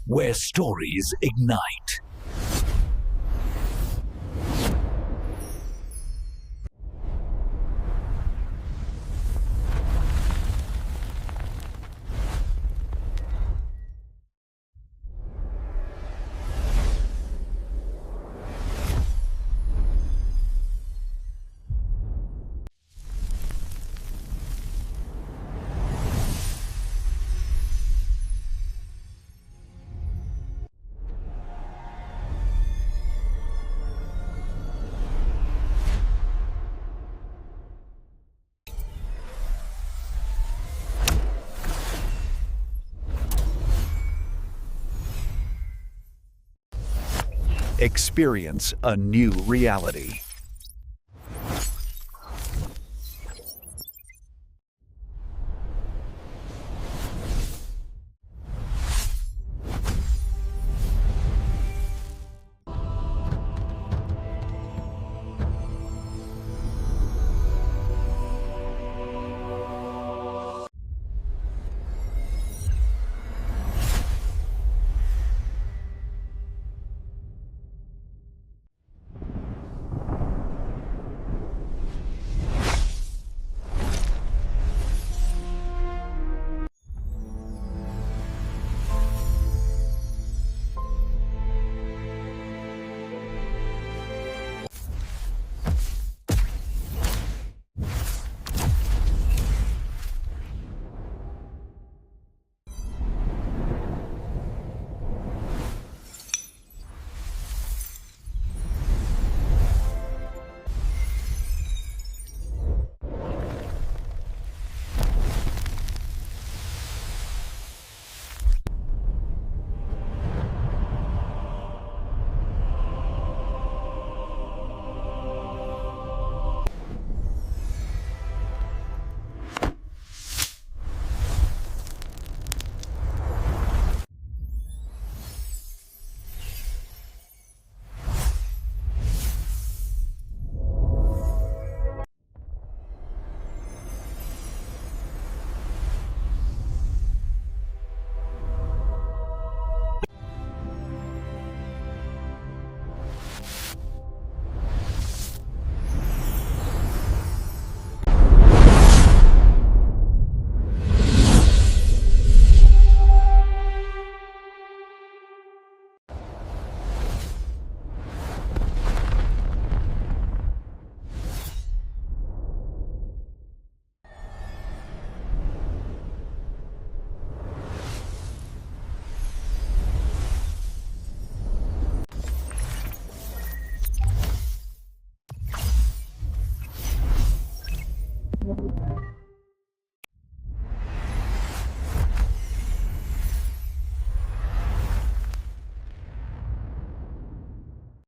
where stories ignite. Experience a new reality.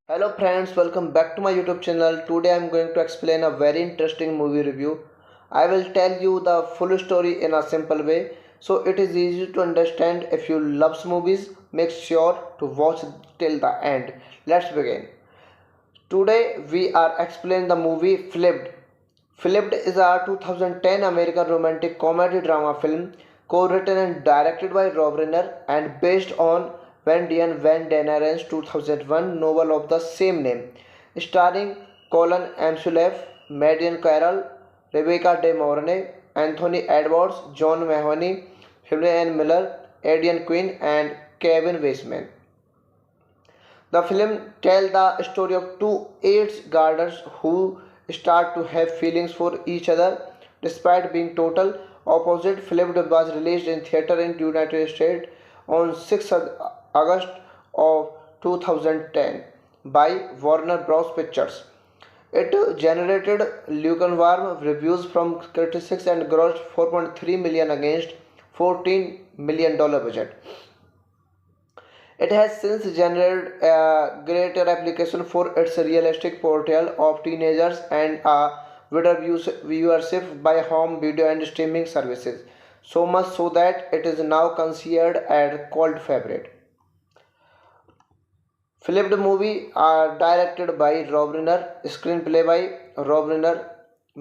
Hello friends, welcome back to my YouTube channel. Today I am going to explain a very interesting movie review. I will tell you the full story in a simple way so it is easy to understand. If you love movies, make sure to watch till the end. Let's begin. Today we are explaining the movie Flipped. Flipped is a 2010 American romantic comedy drama film co-written and directed by Rob Reiner and based on Wendian Van Daneren's 2001 novel of the same name, starring Colin Amsulaff, Marion Carroll, Rebecca De Mornay, Anthony Edwards, John Mahoney, Julianne Miller, Aidan Quinn, and Kevin Weisman. The film tells the story of two AIDS gardeners who start to have feelings for each other despite being total opposite. Flipped was released in theater in United States on 6th August of 2010 by Warner Bros. Pictures. It generated lukewarm reviews from critics and grossed 4.3 million against $14 million budget. It has since generated a greater application for its realistic portrayal of teenagers and a wider viewership by home video and streaming services. So much so that it is now considered a cult favorite. Flipped movie are directed by Rob Reiner, screenplay by Rob Reiner,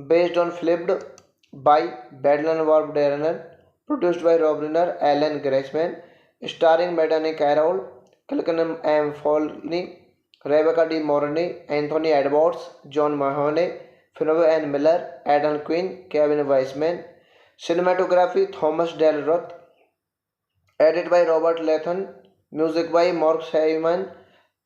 based on Flipped by Badland Warp Darren, produced by Rob Reiner, Alan Greisman, starring Madani Carroll, Kilkenham M. Foley, Rebecca De Mornay, Anthony Edwards, John Mahoney, Phoebe Ann Miller, Adam Quinn, Kevin Weisman. Cinematography Thomas Del Roth. Edited by Robert Lathan. Music by Mark Simon.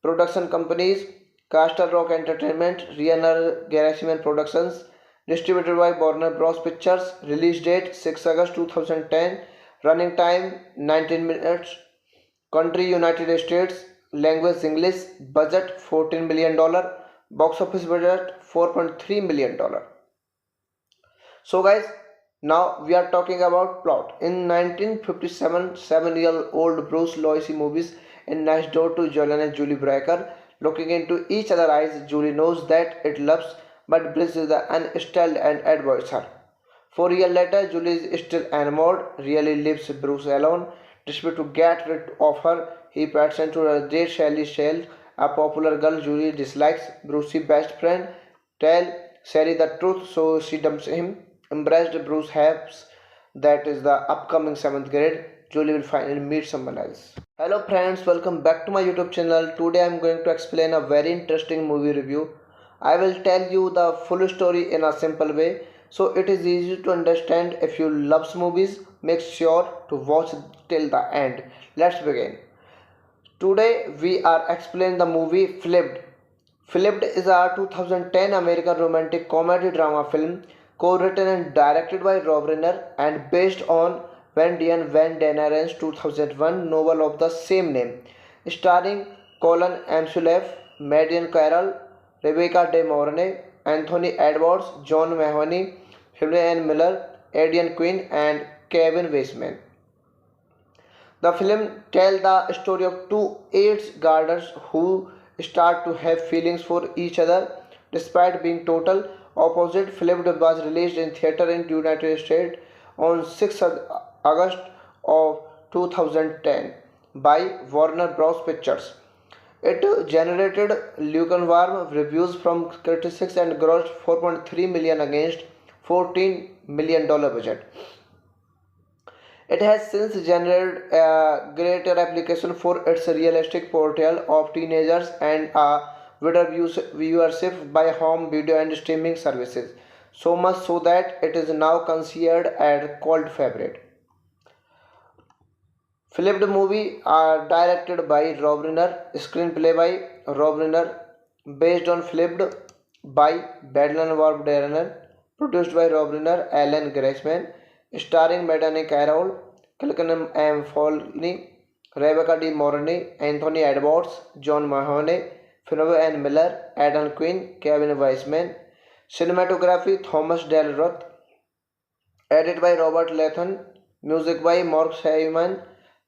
Production companies Castle Rock Entertainment, Riener Gerasimhan Productions. Distributed by Warner Bros. Pictures. Release date 6 August 2010. Running time 19 minutes. Country United States. Language English. Budget $14 million. Box office budget $4.3 million. So guys, now we are talking about plot. In 1957, 7-year-old Bruce Lois moves in next door to Jolene and Julie Brecker. Looking into each other's eyes, Julie knows that it loves, but Bruce is unstable and avoids her. 4 years later, Julie is still enamored, really leaves Bruce alone. Desperate to get rid of her, he pretends to date Sally Shell, a popular girl Julie dislikes. Bruce's best friend tell Sally the truth, so she dumps him. Embraced, Bruce hopes that is the upcoming 7th grade, Julie will finally meet someone else. Hello friends, welcome back to my YouTube channel. Today I am going to explain a very interesting movie review. I will tell you the full story in a simple way, so it is easy to understand. If you love movies, make sure to watch till the end. Let's begin. Today we are explaining the movie Flipped. Flipped is a 2010 American romantic comedy drama film co-written and directed by Rob Reiner and based on Wendy and Van Daneren's 2001 novel of the same name, starring Colin Amsulaff, Madeleine Carroll, Rebecca De Mornay, Anthony Edwards, John Mahoney, Phoebe Ann Miller, Aidan Quinn, and Kevin Weisman. The film tells the story of two eighth graders who start to have feelings for each other despite being total opposite. Flipped was released in theater in the United States on 6 August of 2010 by Warner Bros. Pictures. It generated lukewarm reviews from critics and grossed $4.3 million against $14 million budget. It has since generated a greater application for its realistic portrayal of teenagers and a wider viewership by home video and streaming services, so much so that it is now considered a cult favorite. Flipped movie are directed by Rob Reiner, screenplay by Rob Reiner, based on Flipped by Badland Warp Darren, produced by Rob Reiner, Alan Graceman, starring Madani Carroll, Kilkenham M. Foley, Rebecca De Mornay, Anthony Edwards, John Mahoney, Phoebe Ann Miller, Adam Quinn, Kevin Weisman. Cinematography Thomas Del Roth. Edited by Robert Lathan. Music by Mark Simon.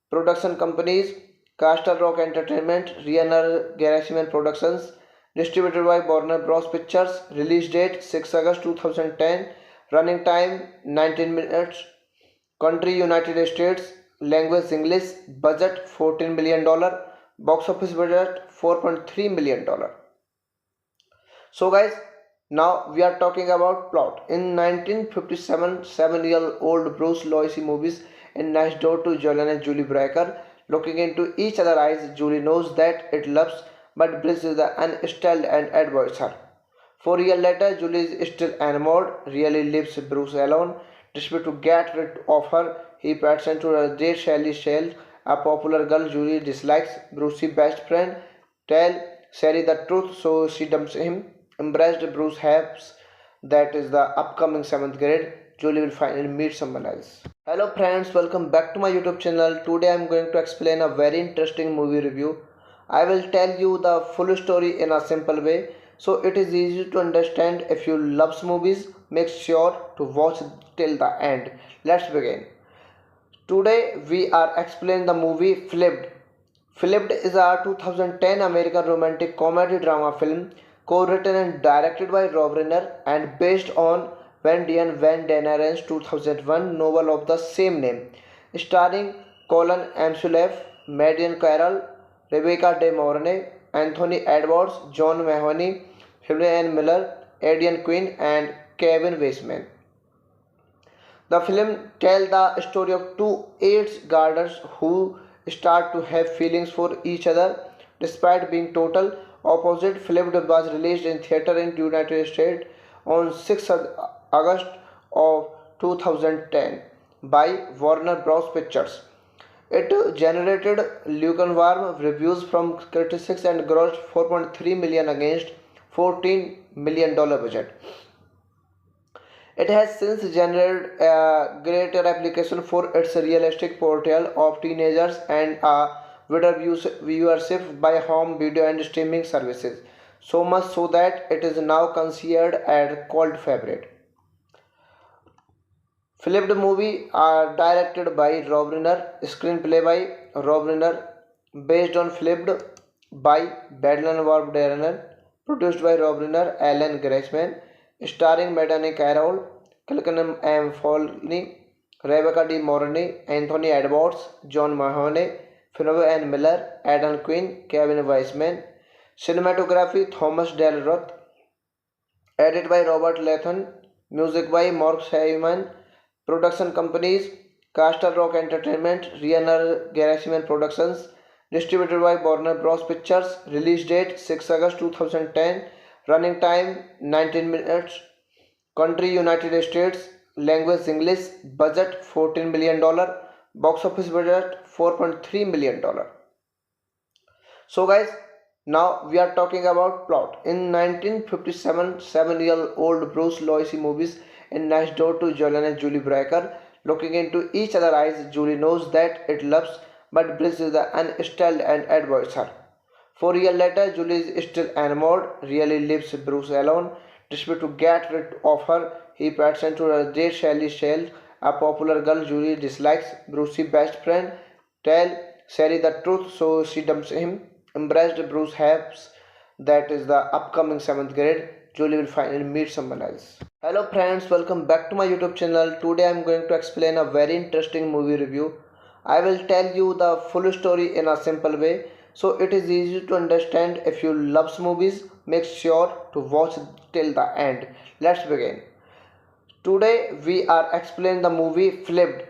Production companies Castle Rock Entertainment, Riener Gerasimhan Productions. Distributed by Warner Bros. Pictures. Release date 6 August 2010. Running time 19 minutes. Country United States. Language English. Budget $14 million. Box office budget $4.3 million. So guys, now we are talking about plot. In 1957, 7-year-old Bruce Lois moves in next door to Jolene and Julie Brecker. Looking into each other's eyes, Julie knows that it loves, but Bruce is unstable and avoids her. 4 years later, Julie is still enamored, really leaves Bruce alone. Desperate to get rid of her, he pretends to date Sally Shell, a popular girl Julie dislikes. Bruce's best friend tell Sally the truth, so she dumps him. Embraced, Bruce hopes that is the upcoming 7th grade, Julie will finally meet someone else. Hello friends, welcome back to my YouTube channel. Today I am going to explain a very interesting movie review. I will tell you the full story in a simple way, so it is easy to understand. If you love movies, make sure to watch till the end. Let's begin. Today we are explaining the movie Flipped. Flipped is a 2010 American romantic comedy drama film co-written and directed by Rob Reiner and based on Wendy and Van Daneren's 2001 novel of the same name, starring Colin Amsulaff, Madeleine Carroll, Rebecca De Mornay, Anthony Edwards, John Mahoney, Phoebe Ann Miller, Aidan Quinn, and Kevin Weisman. The film tells the story of two eighth graders who start to have feelings for each other despite being total opposite. Flipped was released in theater in United States on 6th August of 2010 by Warner Bros. Pictures. It generated lukewarm reviews from critics and grossed 4.3 million against $14 million budget. It has since generated a greater application for its realistic portrayal of teenagers and a wider viewership by home video and streaming services. So much so that it is now considered a cult favorite. Flipped movie are directed by Rob Reiner, screenplay by Rob Reiner, based on Flipped by Badland Warp Darren, produced by Rob Reiner, Alan Greisman, starring Madani Carroll, Kilkenham M. Foley, Rebecca De Mornay, Anthony Edwards, John Mahoney, Fionney N. Miller, Adam Quinn, Kevin Weisman, cinematography Thomas Del Roth, edited by Robert Latham, music by Mark Simon, production companies Castle Rock Entertainment, Riener Gerasimhan Productions, distributed by Warner Bros. Pictures, release date 6 August 2010, running time 19 minutes, country United States, language English, budget $14 million, box office budget $4.3 million. So guys, now we are talking about plot. In 1957, 7-year-old Bruce Loisy movies in next door to Jolene and Julie Breaker. Looking into each other's eyes, Julie knows that it loves, but Bruce is unstilled and avoids her. 4 years later, Julie is still enamored, really leaves Bruce alone. Desperate to get rid of her, he pretends to date Sally Shell, a popular girl Julie dislikes. Bruce's best friend tell Sally the truth, so she dumps him. Embraced, Bruce hopes that is the upcoming 7th grade, Julie will finally meet someone else. Hello friends, welcome back to my YouTube channel. Today I am going to explain a very interesting movie review. I will tell you the full story in a simple way, so it is easy to understand. If you love movies, make sure to watch till the end. Let's begin. Today we are explaining the movie Flipped.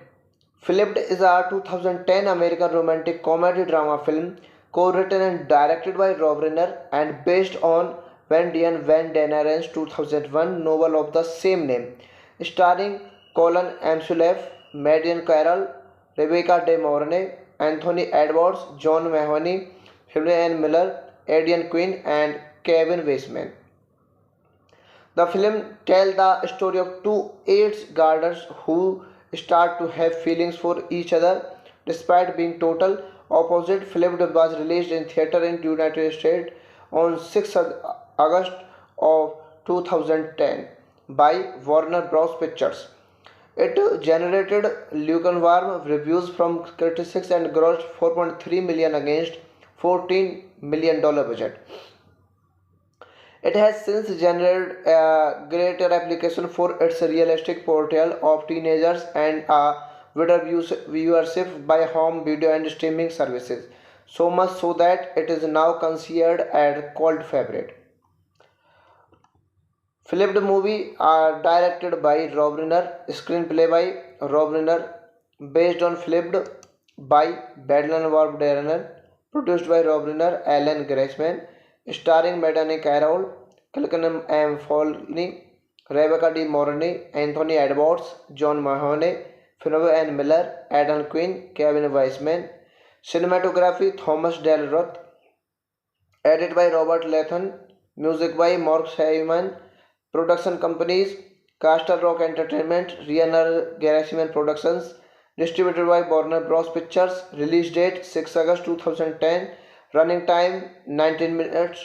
Flipped is a 2010 American romantic comedy drama film co-written and directed by Rob Reiner and based on Wendy and Van Daneren's 2001 novel of the same name, starring Colin Amsulef, Marian Carroll, Rebecca De Mornay, Anthony Edwards, John Mahoney, Fionney N. Miller, Aidan Quinn, and Kevin Weisman. The film tells the story of two eighth graders who start to have feelings for each other despite being total opposite. Flipped was released in theater in United States on 6th August of 2010 by Warner Bros. Pictures. It generated lukewarm reviews from critics and grossed 4.3 million against $14 million budget. It has since generated a greater application for its realistic portrayal of teenagers and a wider viewership by home video and streaming services. So much so that it is now considered a cult favorite. Flipped movie are directed by Rob Reiner, screenplay by Rob Reiner, based on Flipped by Badland Warp Darren, produced by Rob Reiner, Alan Greisman, starring Madani Carroll, Kilkenham M. Foley, Rebecca De Mornay, Anthony Edwards, John Mahoney, Fionney N. Miller, Adam Quinn, Kevin Weisman, cinematography Thomas Del Roth, edited by Robert Latham, music by Mark Simon, production companies Castle Rock Entertainment, Riener Gerasimhan Productions, distributed by Warner Bros. Pictures, release date 6 August 2010, running time 19 minutes,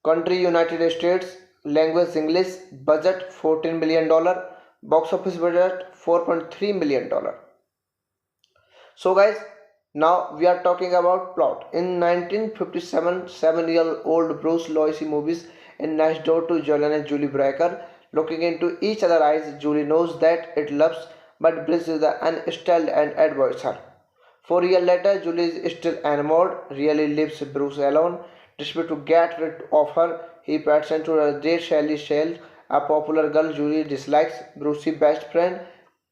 country United States, language English, budget $14 million, box office budget $4.3 million. So guys, now we are talking about plot. In 1957, 7-year-old Bruce Loisy movies in next door to Jolene and Julie Breaker. Looking into each other's eyes, Julie knows that it loves, but Bruce is unstilled and avoids her. 4 years later, Julie is still enamored, really leaves Bruce alone. Desperate to get rid of her, he pretends to date Sally Shell, a popular girl Julie dislikes. Bruce's best friend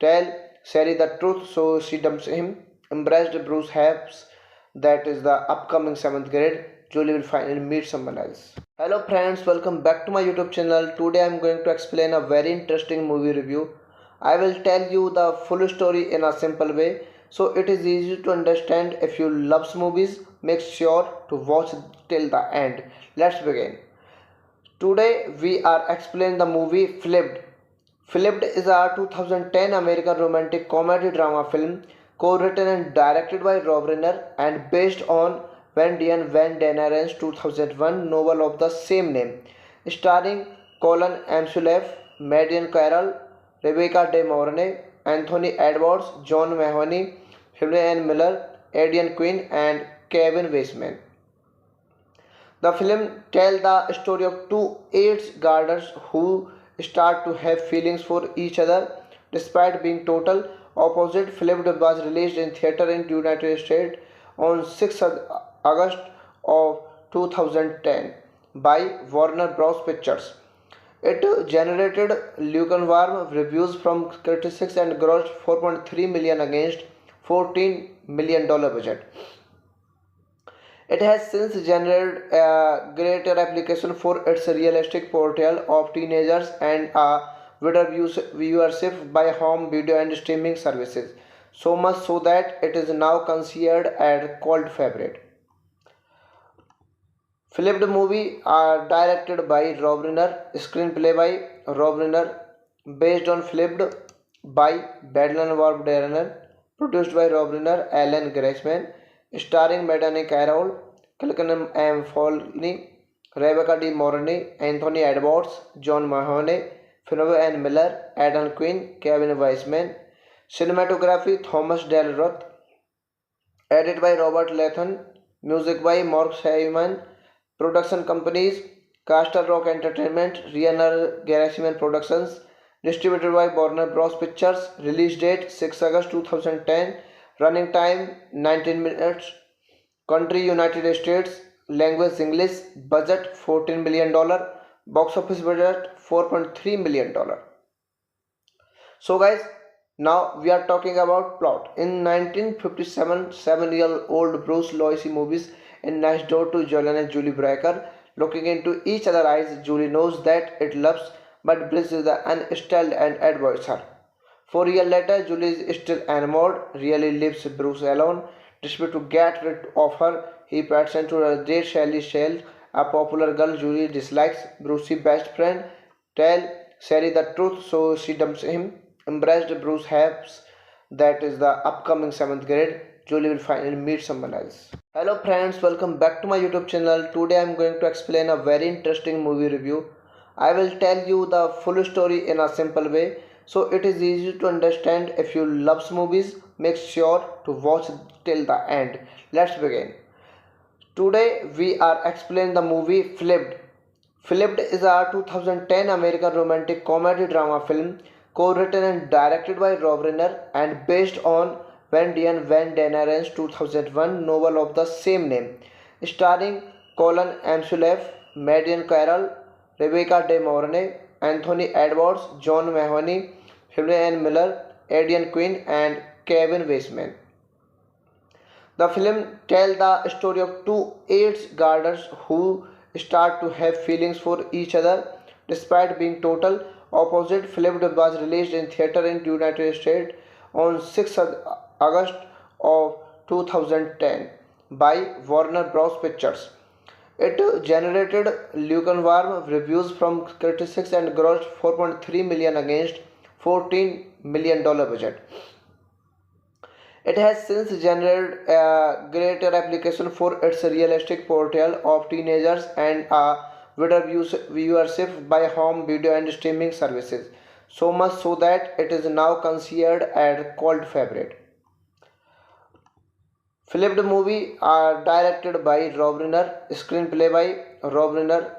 tell Sally the truth, so she dumps him. Embraced, Bruce hopes that is the upcoming 7th grade, Julie will finally meet someone else. Hello friends, welcome back to my YouTube channel. Today I am going to explain a very interesting movie review. I will tell you the full story in a simple way so it is easy to understand. If you love movies, make sure to watch till the end. Let's begin. Today we are explaining the movie Flipped. Flipped is a 2010 American romantic comedy drama film co-written and directed by Rob Reiner and based on Van Daneren's 2001 novel of the same name, starring Colin Amsulaff, Marion Carroll, Rebecca De Mornay, Anthony Edwards, John Mahoney, Helen Miller, Aidan Quinn, and Kevin Weisman. The film tells the story of two eighth graders who start to have feelings for each other despite being total opposite. Flipped was released in theater in the United States on 6th August of 2010 by Warner Bros. Pictures. It generated lukewarm reviews from critics and grossed 4.3 million against $14 million budget. It has since generated a greater application for its realistic portrayal of teenagers and a wider viewership by home video and streaming services, so much so that it is now considered a cult favorite. Flipped movie are directed by Rob Reiner, screenplay by Rob Reiner, based on Flipped by Badland Warp Darren, produced by Rob Reiner, Alan Greisman, starring Madani Carroll, Kilkenham M. Folney, Rebecca De Mornay, Anthony Edwards, John Mahoney, Finney N. Miller, Adam Quinn, Kevin Weisman, cinematography Thomas Del Roth, edited by Robert Lathan, music by Mark Hyman, production companies Castle Rock Entertainment, Riener Gerasimhan Productions, distributed by Warner Bros. Pictures, release date 6 August 2010, running time 19 minutes, country United States, language English, budget $14 million, box office budget $4.3 million. So guys, now we are talking about plot. In 1957, 7-year-old Bruce Lois moves in next door to Jolene and Julie Breaker. Looking into each other's eyes, Julie knows that it loves, but Bruce is unstilled and avoids her. 4 years later, Julie is still enamored, really leaves Bruce alone. Desperate to get rid of her, he pretends to date Sally Shell, a popular girl Julie dislikes. Bruce's best friend tell Sally the truth, so she dumps him. Embraced, Bruce has that is the upcoming 7th grade, Julie will finally meet someone else. Hello friends, welcome back to my YouTube channel. Today I am going to explain a very interesting movie review. I will tell you the full story in a simple way so it is easy to understand. If you love movies, make sure to watch till the end. Let's begin. Today we are explaining the movie Flipped. Flipped is a 2010 American romantic comedy drama film co-written and directed by Rob Reiner and based on Van Daneren's 2001 novel of the same name, starring Colin Amsulaff, Marion Carroll, Rebecca De Mornay, Anthony Edwards, John Mahoney, Helen N. Miller, Aidan Quinn, and Kevin Weisman. The film tells the story of two eighth graders who start to have feelings for each other despite being total opposite. Flipped was released in theater in the United States on 6th August of 2010 by Warner Bros. Pictures. It generated lukewarm reviews from critics and grossed 4.3 million against $14 million budget. It has since generated a greater application for its realistic portrayal of teenagers and a wider viewership by home video and streaming services, so much so that it is now considered a cult favorite. Flipped movie are directed by Rob Reiner, screenplay by Rob Reiner,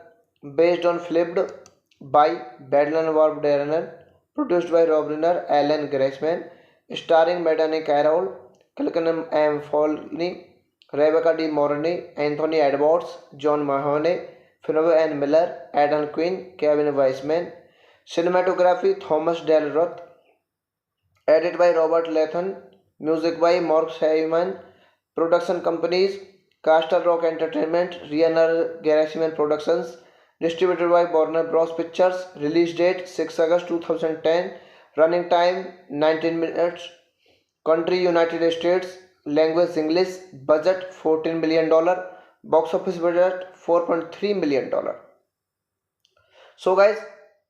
based on Flipped by Badland Warp Darren, produced by Rob Reiner, Alan Greisman, starring Madani Carroll, Kilkenham M. Folney, Rebecca De Mornay, Anthony Edwards, John Mahoney, Finney N. Miller, Adam Quinn, Kevin Weisman, cinematography Thomas Del Roth, edited by Robert Lathan, music by Mark Hyman, Production companies: Castle Rock Entertainment, Riener Gerasimhan Productions. Distributed by Warner Bros. Pictures. Release date 6 August 2010. Running time 19 minutes. Country United States. Language English. Budget $14 million. Box office budget $4.3 million. So guys,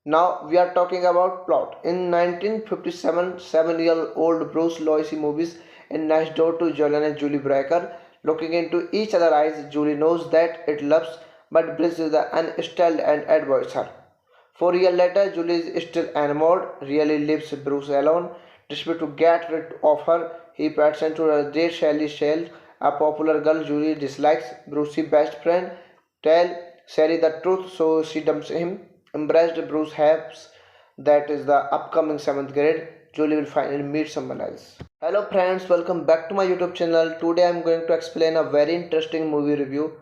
now we are talking about plot. In 1957, 7-year-old Bruce Lois moves in next door to Julian and Julie Brecker. Looking into each other's eyes, Julie knows that it loves, but Bruce is the unstilled and avoids her. 4 years later, Julie is still enamored, really leaves Bruce alone. Desperate to get rid of her, he pretends to date Sally Shell, a popular girl Julie dislikes. Bruce's best friend tell Sally the truth, so she dumps him. Embraced, Bruce hopes that is the upcoming 7th grade, Julie will finally meet someone else. Hello friends, welcome back to my YouTube channel. Today I am going to explain a very interesting movie review.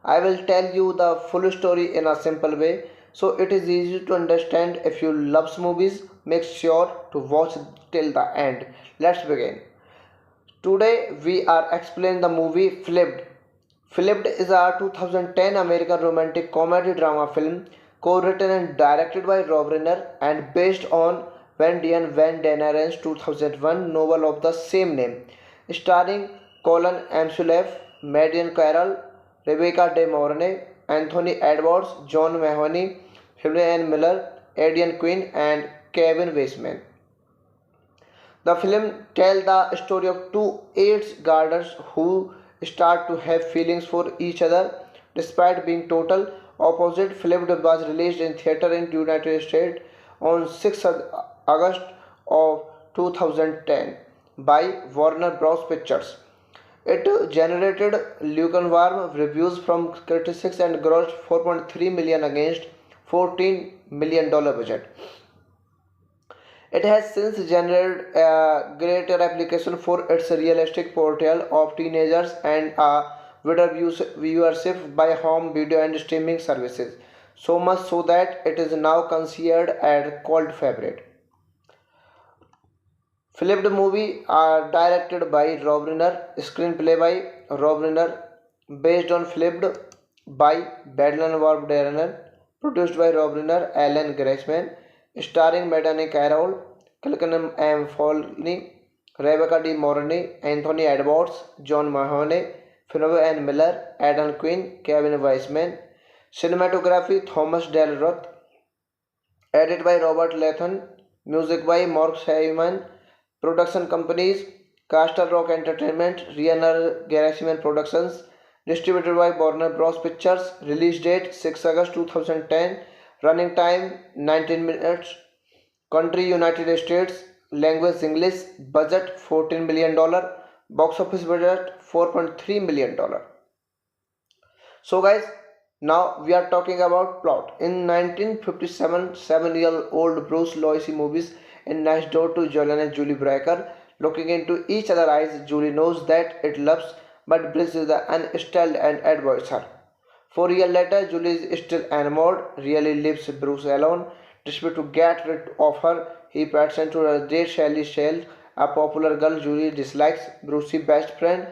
I will tell you the full story in a simple way, so it is easy to understand. If you love movies, make sure to watch till the end. Let's begin. Today we are explaining the movie Flipped. Flipped is a 2010 American romantic comedy drama film co-written and directed by Rob Reiner and based on Wendy and Van Daneren's 2001 novel of the same name, starring Colin Amsulaff, Marion Carroll, Rebecca De Mornay, Anthony Edwards, John Mahoney, Helen Miller, Aidan Quinn, and Kevin Weisman. The film tells the story of two eighth graders who start to have feelings for each other despite being total opposite. Flipped was released in theater in the United States on 6 August of 2010 by Warner Bros. Pictures. It generated lukewarm reviews from critics and grossed $4.3 million against $14 million budget. It has since generated a greater application for its realistic portrayal of teenagers and a wider viewership by home video and streaming services, so much so that it is now considered a cult favorite. Flipped movie are directed by Rob Reiner, screenplay by Rob Reiner, based on Flipped by Badland Warp Darren, produced by Rob Reiner, Alan Greisman, starring Madani Carroll, Kilkenham M. Foley, Rebecca De Mornay, Anthony Edwards, John Mahoney, Finney and Miller, Aidan Quinn, Kevin Weisman. Cinematography Thomas Del Roth. Edited by Robert Latham. Music by Mark Simon. Production companies: Castle Rock Entertainment, Riener Gerasimhan Productions. Distributed by Warner Bros. Pictures. Release date 6 August 2010. Running time 19 minutes. Country United States. Language English. Budget $14 million. Box office budget $4.3 million. So guys, now we are talking about plot. In 1957, 7-year-old Bruce Lois moves in next door to Julian and Julie Brecker. Looking into each other's eyes, Julie knows that it loves, but Bruce is the unstilled and avoids her. 4 years later, Julie is still enamored, really leaves Bruce alone. Desperate to get rid of her, he pretends to date Sally Shell, a popular girl Julie dislikes. Bruce's best friend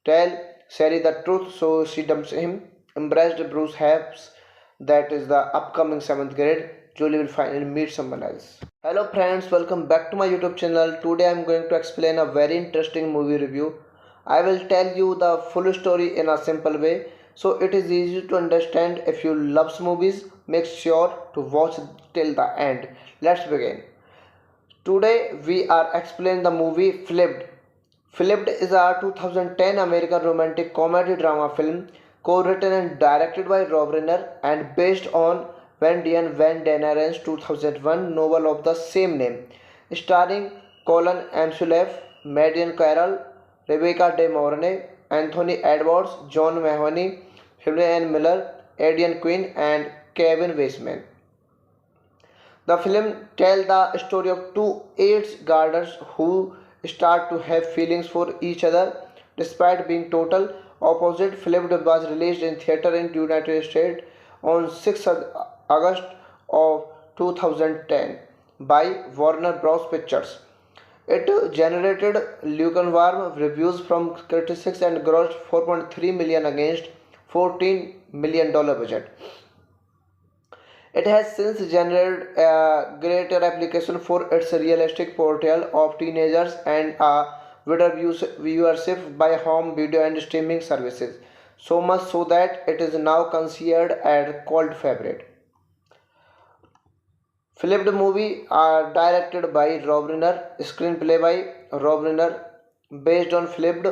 tell Sally the truth, so she dumps him. Embraced, Bruce hopes that is the upcoming 7th grade, Julie will finally meet someone else. Hello friends, welcome back to my YouTube channel. Today I am going to explain a very interesting movie review. I will tell you the full story in a simple way, so it is easy to understand. If you love movies, make sure to watch till the end. Let's begin. Today we are explaining the movie Flipped. Flipped is a 2010 American romantic comedy drama film co-written and directed by Rob Reiner and based on Wendy and Van Daneren's 2001 novel of the same name, starring Colin Amsulaff, Marion Carroll, Rebecca De Mornay, Anthony Edwards, John Mahoney, Helen Miller, Aidan Quinn, and Kevin Weisman. The film tells the story of two eighth graders who start to have feelings for each other despite being total opposite. Flipped was released in theater in the United States on 6 August of 2010 by Warner Bros. Pictures. It generated lukewarm reviews from critics and grossed 4.3 million against $14 million budget. It has since generated a greater application for its realistic portrayal of teenagers and a wider viewership by home video and streaming services. So much so that it is now considered a cult favorite. Flipped movie are directed by Rob Reiner, screenplay by Rob Reiner, based on Flipped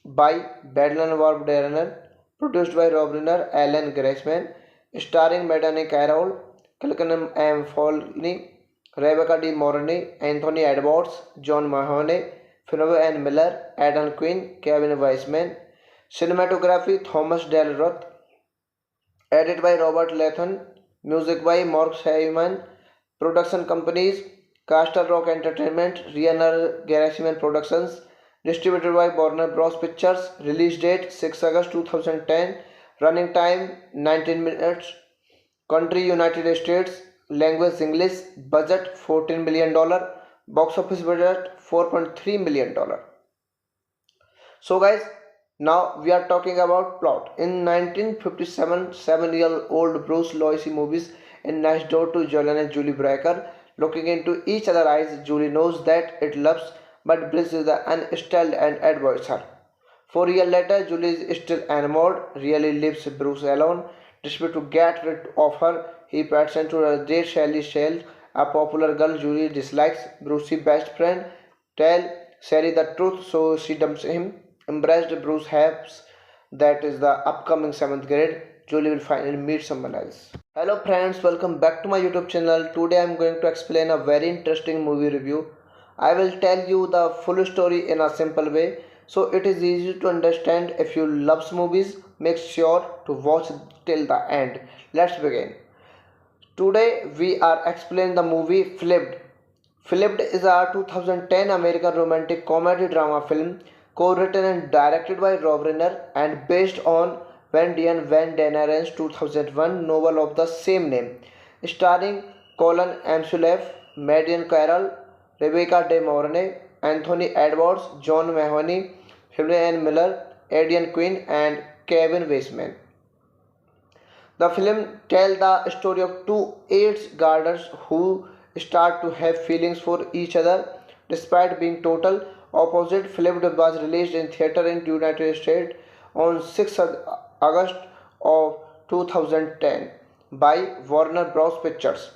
by Badland Warp Reiner, produced by Rob Reiner, Alan Greisman, starring Madani Carroll, Kilkenham M. Foley, Rebecca De Mornay, Anthony Edwards, John Mahoney, Finney N. Miller, Adam Quinn, Kevin Weisman, cinematography Thomas Del Roth, edited by Robert Latham, music by Mark Simon, production companies Castle Rock Entertainment, Riener Gerasimhan Productions, distributed by Warner Bros. Pictures, release date 6 August 2010, running time 19 minutes, country United States, language English, budget $14 million, box office budget $4.3 million. So guys, now we are talking about plot. In 1957, 7-year-old Bruce Loisy movies in next door to Jolene and Julie Breaker. Looking into each other's eyes, Julie knows that it loves, but Bruce is unstilled and avoids her. 4 years later, Julie is still enamored, really leaves Bruce alone. Desperate to get rid of her, he pretends to date Sally Shell, a popular girl Julie dislikes. Bruce's best friend tell Sally the truth, so she dumps him. Embraced, Bruce hopes that is the upcoming 7th grade, Julie will finally meet someone else. Hello friends, welcome back to my YouTube channel. Today I am going to explain a very interesting movie review. I will tell you the full story in a simple way, so it is easy to understand. If you love movies, make sure to watch till the end. Let's begin. Today we are explaining the movie Flipped. Flipped is a 2010 American romantic comedy drama film co-written and directed by Rob Reiner and based on Wendy and Van Daneren's 2001 novel of the same name, starring Colin Amsulef, Marian Carroll, Rebecca De Mornay, Anthony Edwards, John Mahoney, Finney N. Miller, Aidan Quinn, and Kevin Weisman. The film tells the story of two eighth graders who start to have feelings for each other despite being total opposite. Flipped was released in theater in United States on 6 August of 2010 by Warner Bros. Pictures.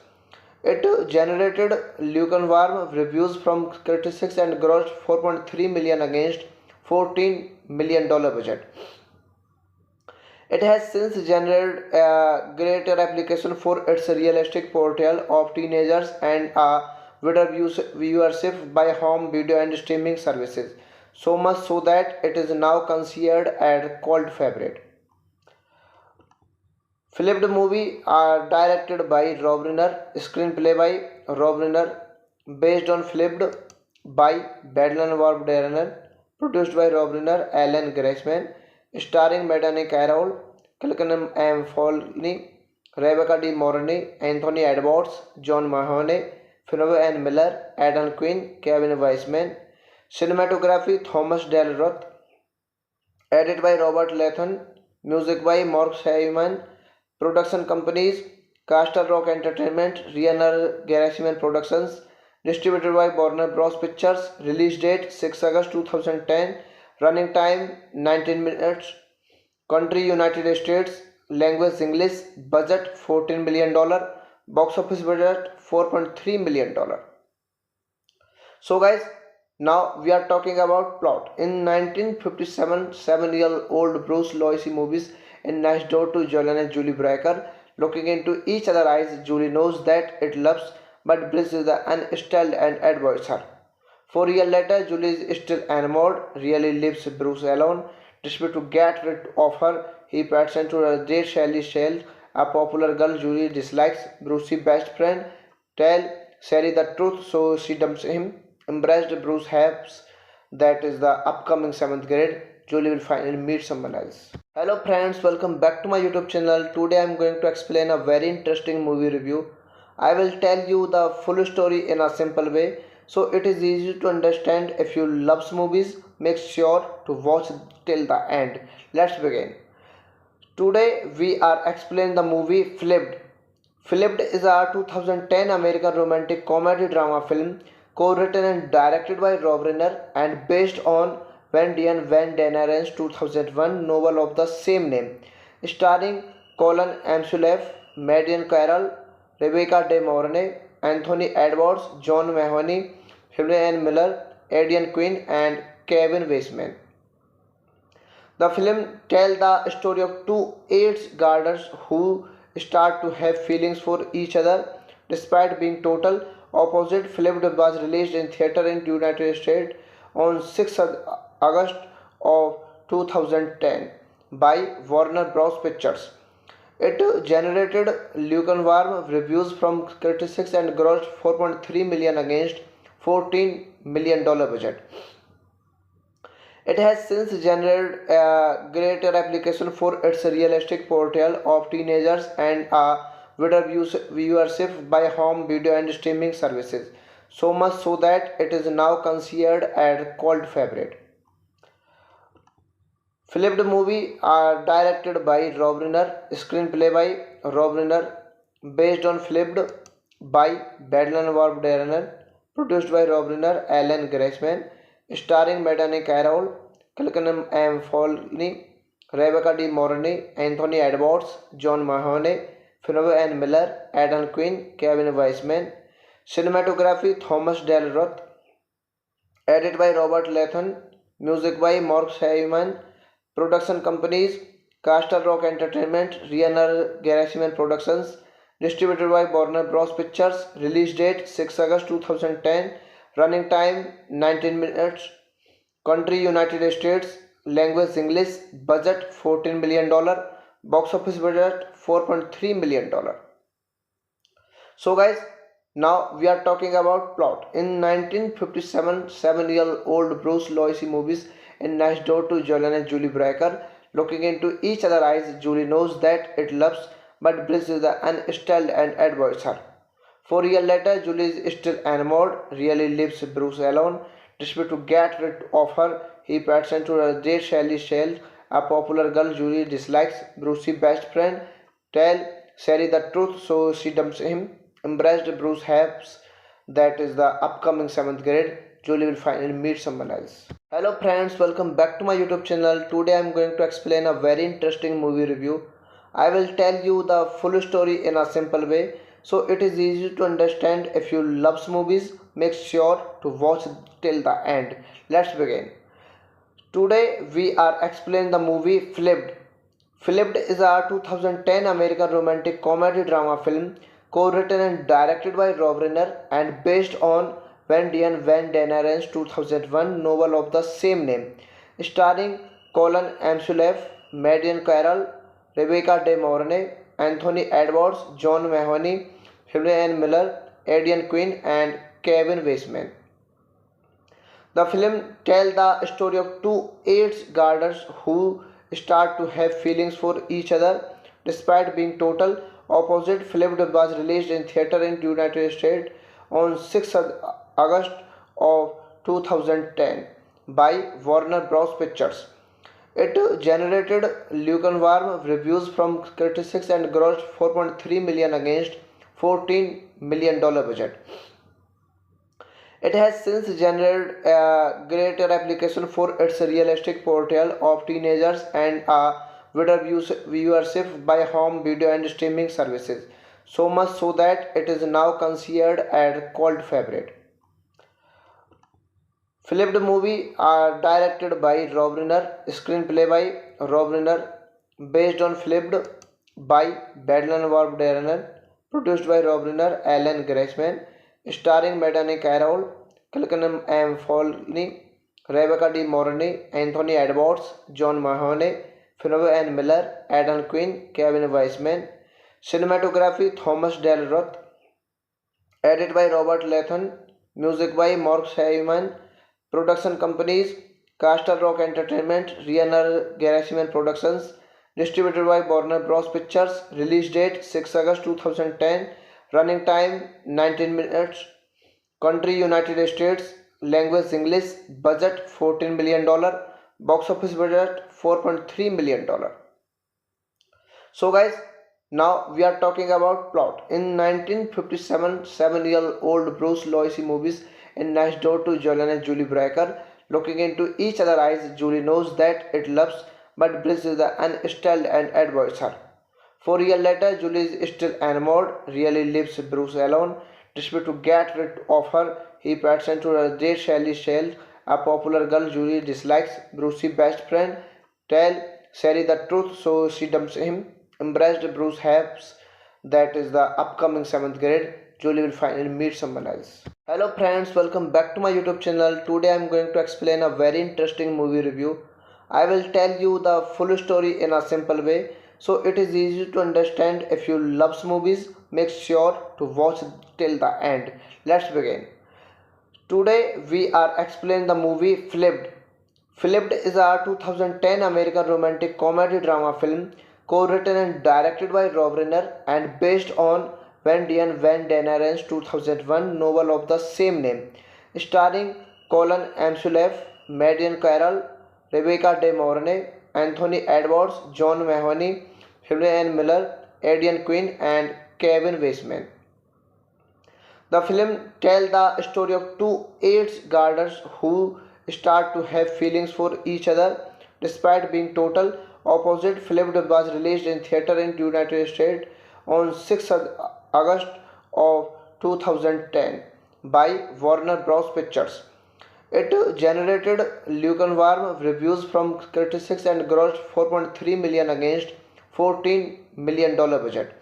It generated lukewarm reviews from critics and grossed 4.3 million against $14 million budget. It has since generated a greater application for its realistic portrayal of teenagers and a wider viewership by home video and streaming services. So much so that it is now considered a cult favorite. Flipped movie are directed by Rob Reiner, screenplay by Rob Reiner, based on Flipped by Badland Warp Reiner, produced by Rob Reiner, Alan Greisman, starring Madani Carroll, Kilkenham M. Foley, Rebecca De Mornay, Anthony Edwards, John Mahoney, Finney N. Miller, Adam Quinn, Kevin Weisman, cinematography Thomas Del Roth, edited by Robert Latham, music by Mark Simon, production companies Castle Rock Entertainment, Riener Gerasimhan Productions, distributed by Warner Bros. Pictures, release date 6 August 2010, running time 19 minutes, country United States, language English, budget $14 million, box office budget $4.3 million. So guys, now we are talking about plot. In 1957, 7-year-old Bruce Loisy movies in next door to Jolene and Julie Breaker. Looking into each other's eyes, Julie knows that it loves, but Bruce is unstilled and avoids her. 4 years later, Julie is still enamored, really leaves Bruce alone. Desperate to get rid of her, he pretends to date Sally Shell, a popular girl Julie dislikes. Bruce's best friend tell Sally the truth, so she dumps him. Embraced, Bruce hopes that is the upcoming 7th grade, Julie will finally meet someone else. Hello friends, welcome back to my YouTube channel. Today I am going to explain a very interesting movie review. I will tell you the full story in a simple way, so it is easy to understand. If you love movies, make sure to watch till the end. Let's begin. Today we are explaining the movie Flipped. Flipped is a 2010 American romantic comedy drama film co-written and directed by Rob Reiner and based on Wendian Van Daneren's 2001 novel of the same name, starring Colin Amsulaff, Marion Carroll, Rebecca De Mornay, Anthony Edwards, John Mahoney, Julianne Miller, Aidan Quinn, and Kevin Weisman. The film tells the story of two AIDS gardeners who start to have feelings for each other despite being total opposite. Film was released in theater in the United States on 6th August of 2010 by Warner Bros. Pictures. It generated lukewarm reviews from critics and grossed 4.3 million against $14 million budget. It has since generated a greater application for its realistic portrayal of teenagers and a wider viewership by home video and streaming services, so much so that it is now considered a cult favorite. Flipped movie are directed by Rob Reiner, screenplay by Rob Reiner, based on Flipped by Badland Warp Darren, produced by Rob Reiner, Alan Greisman, starring Madani Carroll, Kilkenham M. Folney, Rebecca De Mornay, Anthony Edwards, John Mahoney, Finney Ann Miller, Adam Quinn, Kevin Weisman, cinematography Thomas Del Roth, edited by Robert Latham, music by Mark Heyman, production companies Castle Rock Entertainment, Riener Gerasimhan Productions, distributed by Warner Bros. Pictures, release date 6 August 2010, running time 19 minutes, country United States, language English, budget $14 million, box office budget $4.3 million. So guys, now we are talking about plot. In 1957, 7-year-old Bruce Lois moves in next door to Jolene and Julie Breaker. Looking into each other's eyes, Julie knows that it loves, but Bruce is unstilled and avoids her. 4 years later, Julie is still enamored, really leaves Bruce alone. Desperate to get rid of her, he pretends to date Sally Shell, a popular girl Julie dislikes. Bruce's best friend tell Sally the truth, so she dumps him. Embraced, Bruce hopes that is the upcoming 7th grade, Julie will finally meet someone else. Hello friends, welcome back to my YouTube channel. Today I am going to explain a very interesting movie review. I will tell you the full story in a simple way, so it is easy to understand. If you love movies, make sure to watch till the end. Let's begin. Today we are explaining the movie Flipped. Flipped is a 2010 American romantic comedy drama film co-written and directed by Rob Reiner and based on Wendian Van Daneren's 2001 novel of the same name, starring Colin Amsulaff, Marion Carroll, Rebecca De Mornay, Anthony Edwards, John Mahoney, Julianne Miller, Aidan Quinn, and Kevin Weisman. The film tells the story of two AIDS gardeners who start to have feelings for each other despite being total opposite. Film was released in theater in the United States on 6th August of 2010 by Warner Bros. Pictures. It generated lukewarm reviews from critics and grossed 4.3 million against $14 million budget. It has since generated a greater application for its realistic portrayal of teenagers and a wider viewership by home video and streaming services, so much so that it is now considered a cult favorite. Flipped movie are directed by Rob Reiner, screenplay by Rob Reiner, based on Flipped by Badland Warp Darren, produced by Rob Reiner, Alan Greisman, starring Madani Carroll, Kilkenham M. Folney, Rebecca De Mornay, Anthony Edwards, John Mahoney, Finney Ann Miller, Adam Quinn, Kevin Weisman, cinematography Thomas Del Roth, edited by Robert Latham, music by Mark Heyman, production companies Castle Rock Entertainment, Riener Gerasimhan Productions, distributed by Warner Bros. Pictures, release date 6 August 2010, running time 19 minutes, Country United States, language English, budget $14 million, box office budget $4.3 million. So guys, now we are talking about plot. In 1957, 7-year-old Bruce Lois moves in next door to Jolene and Julie Brecker. Looking into each other's eyes, Julie knows that it loves, but Bruce is unstable and avoids her. 4 years later, Julie is still enamored, really leaves Bruce alone. Desperate to get rid of her, he pretends to date Sally Shell, a popular girl Julie dislikes. Bruce's best friend tell Sally the truth, so she dumps him. Embraced, Bruce hopes that is the upcoming 7th grade, Julie will finally meet someone else. Hello friends, welcome back to my YouTube channel. Today I am going to explain a very interesting movie review. I will tell you the full story in a simple way, so it is easy to understand. If you love movies, make sure to watch till the end. Let's begin. Today we are explaining the movie Flipped. Flipped is a 2010 American romantic comedy drama film co-written and directed by Rob Reiner and based on Wendy and Van Daneren's 2001 novel of the same name, starring Colin Amsulaff, Marion Carroll, Rebecca De Mornay, Anthony Edwards, John Mahoney, Helen Miller, Aidan Quinn, and Kevin Weisman. The film tells the story of two eighth graders who start to have feelings for each other despite being total opposite. Flipped was released in theater in the United States on 6 August of 2010 by Warner Bros. Pictures. It generated lukewarm reviews from critics and grossed $4.3 million against $14 million budget.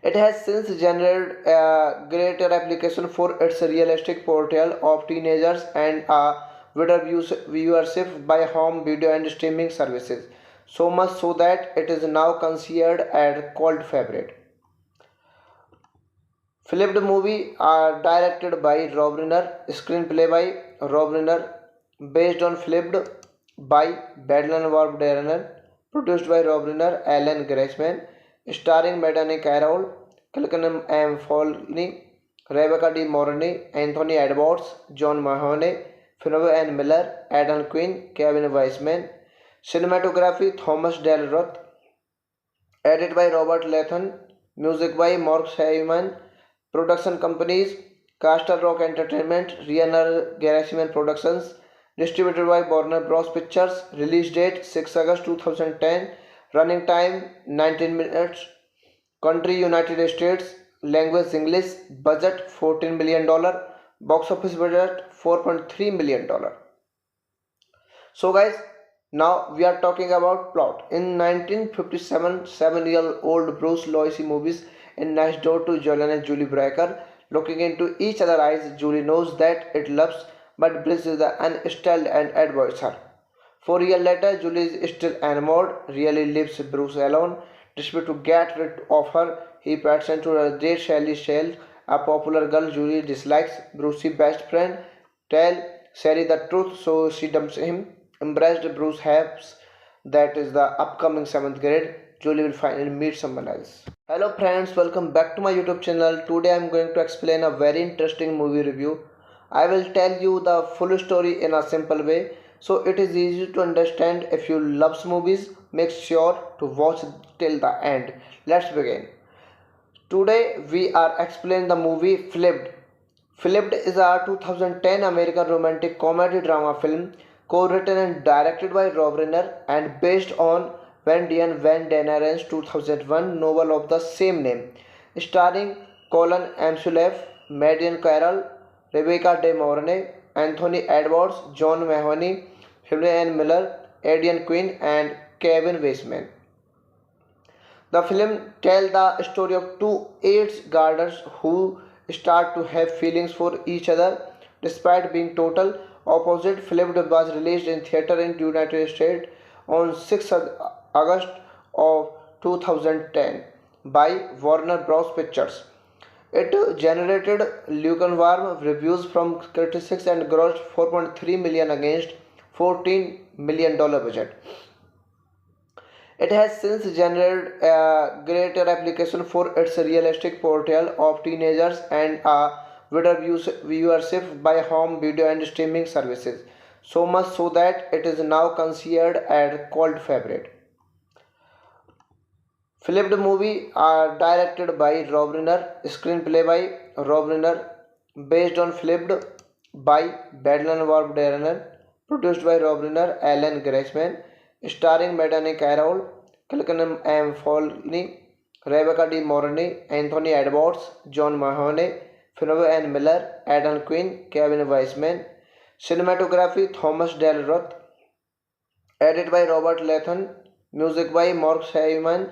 It has since generated a greater application for its realistic portrayal of teenagers and a wider viewership by home video and streaming services, so much so that it is now considered a cult favorite. Flipped movie are directed by Rob Reiner, screenplay by Rob Reiner, based on Flipped by Badland Warp Darren, produced by Rob Reiner, Alan Greisman, starring Madani Carroll, Kilkenham M. Foley, Rebecca De Mornay, Anthony Edwards, John Mahoney, Finney and Miller, Aidan Quinn, Kevin Weisman. Cinematography Thomas Del Roth. Edited by Robert Lathan. Music by Mark Hyman. Production companies Castle Rock Entertainment, Riener Gerasimhan Productions. Distributed by Warner Bros. Pictures. Release date 6 August 2010. Running time 19 minutes. Country United States. Language English. Budget $14 million. Box office budget $4.3 million. So guys, now we are talking about plot. In 1957, 7-year-old Bruce Lois moves in next door to Jolene and Julie Brecker. Looking into each other's eyes, Julie knows that it loves, but Bruce is unstable and avoids her. 4 years later, Julie is still enamored, really leaves Bruce alone. Desperate to get rid of her, he pretends to date Sally Shell, a popular girl Julie dislikes. Bruce's best friend tell Sally the truth, so she dumps him. Embraced, Bruce hopes that is the upcoming 7th grade, Julie will finally meet someone else. Hello friends, welcome back to my YouTube channel. Today I am going to explain a very interesting movie review. I will tell you the full story in a simple way, so it is easy to understand. If you love movies, make sure to watch till the end. Let's begin. Today we are explaining the movie Flipped. Flipped is a 2010 American romantic comedy drama film co-written and directed by Rob Reiner and based on Wendy and Van Daneren's 2001 novel of the same name, starring Colin Amsulaff, Marion Carroll, Rebecca De Mornay, Anthony Edwards, John Mahoney, Helen Miller, Aidan Quinn, and Kevin Weisman. The film tells the story of two eighth graders who start to have feelings for each other despite being total opposite. Flipped was released in theater in the United States on 6 August of 2010 by Warner Bros. Pictures. It generated lukewarm reviews from critics and grossed $4.3 million against $14 million budget. It has since generated a greater application for its realistic portrayal of teenagers and a viewership by home video and streaming services. So much so that it is now considered a cult favorite. Flipped movie are directed by Rob Reiner, screenplay by Rob Reiner, based on Flipped by Badland Warp Reiner, produced by Rob Reiner, Alan Greisman, starring Madani Carroll, Kilkenham M. Foley, Rebecca De Mornay, Anthony Edwards, John Mahoney, Fionney Ann Miller, Adam Quinn, Kevin Weisman, cinematography Thomas Del Roth, edited by Robert Lathan, music by Mark Simon,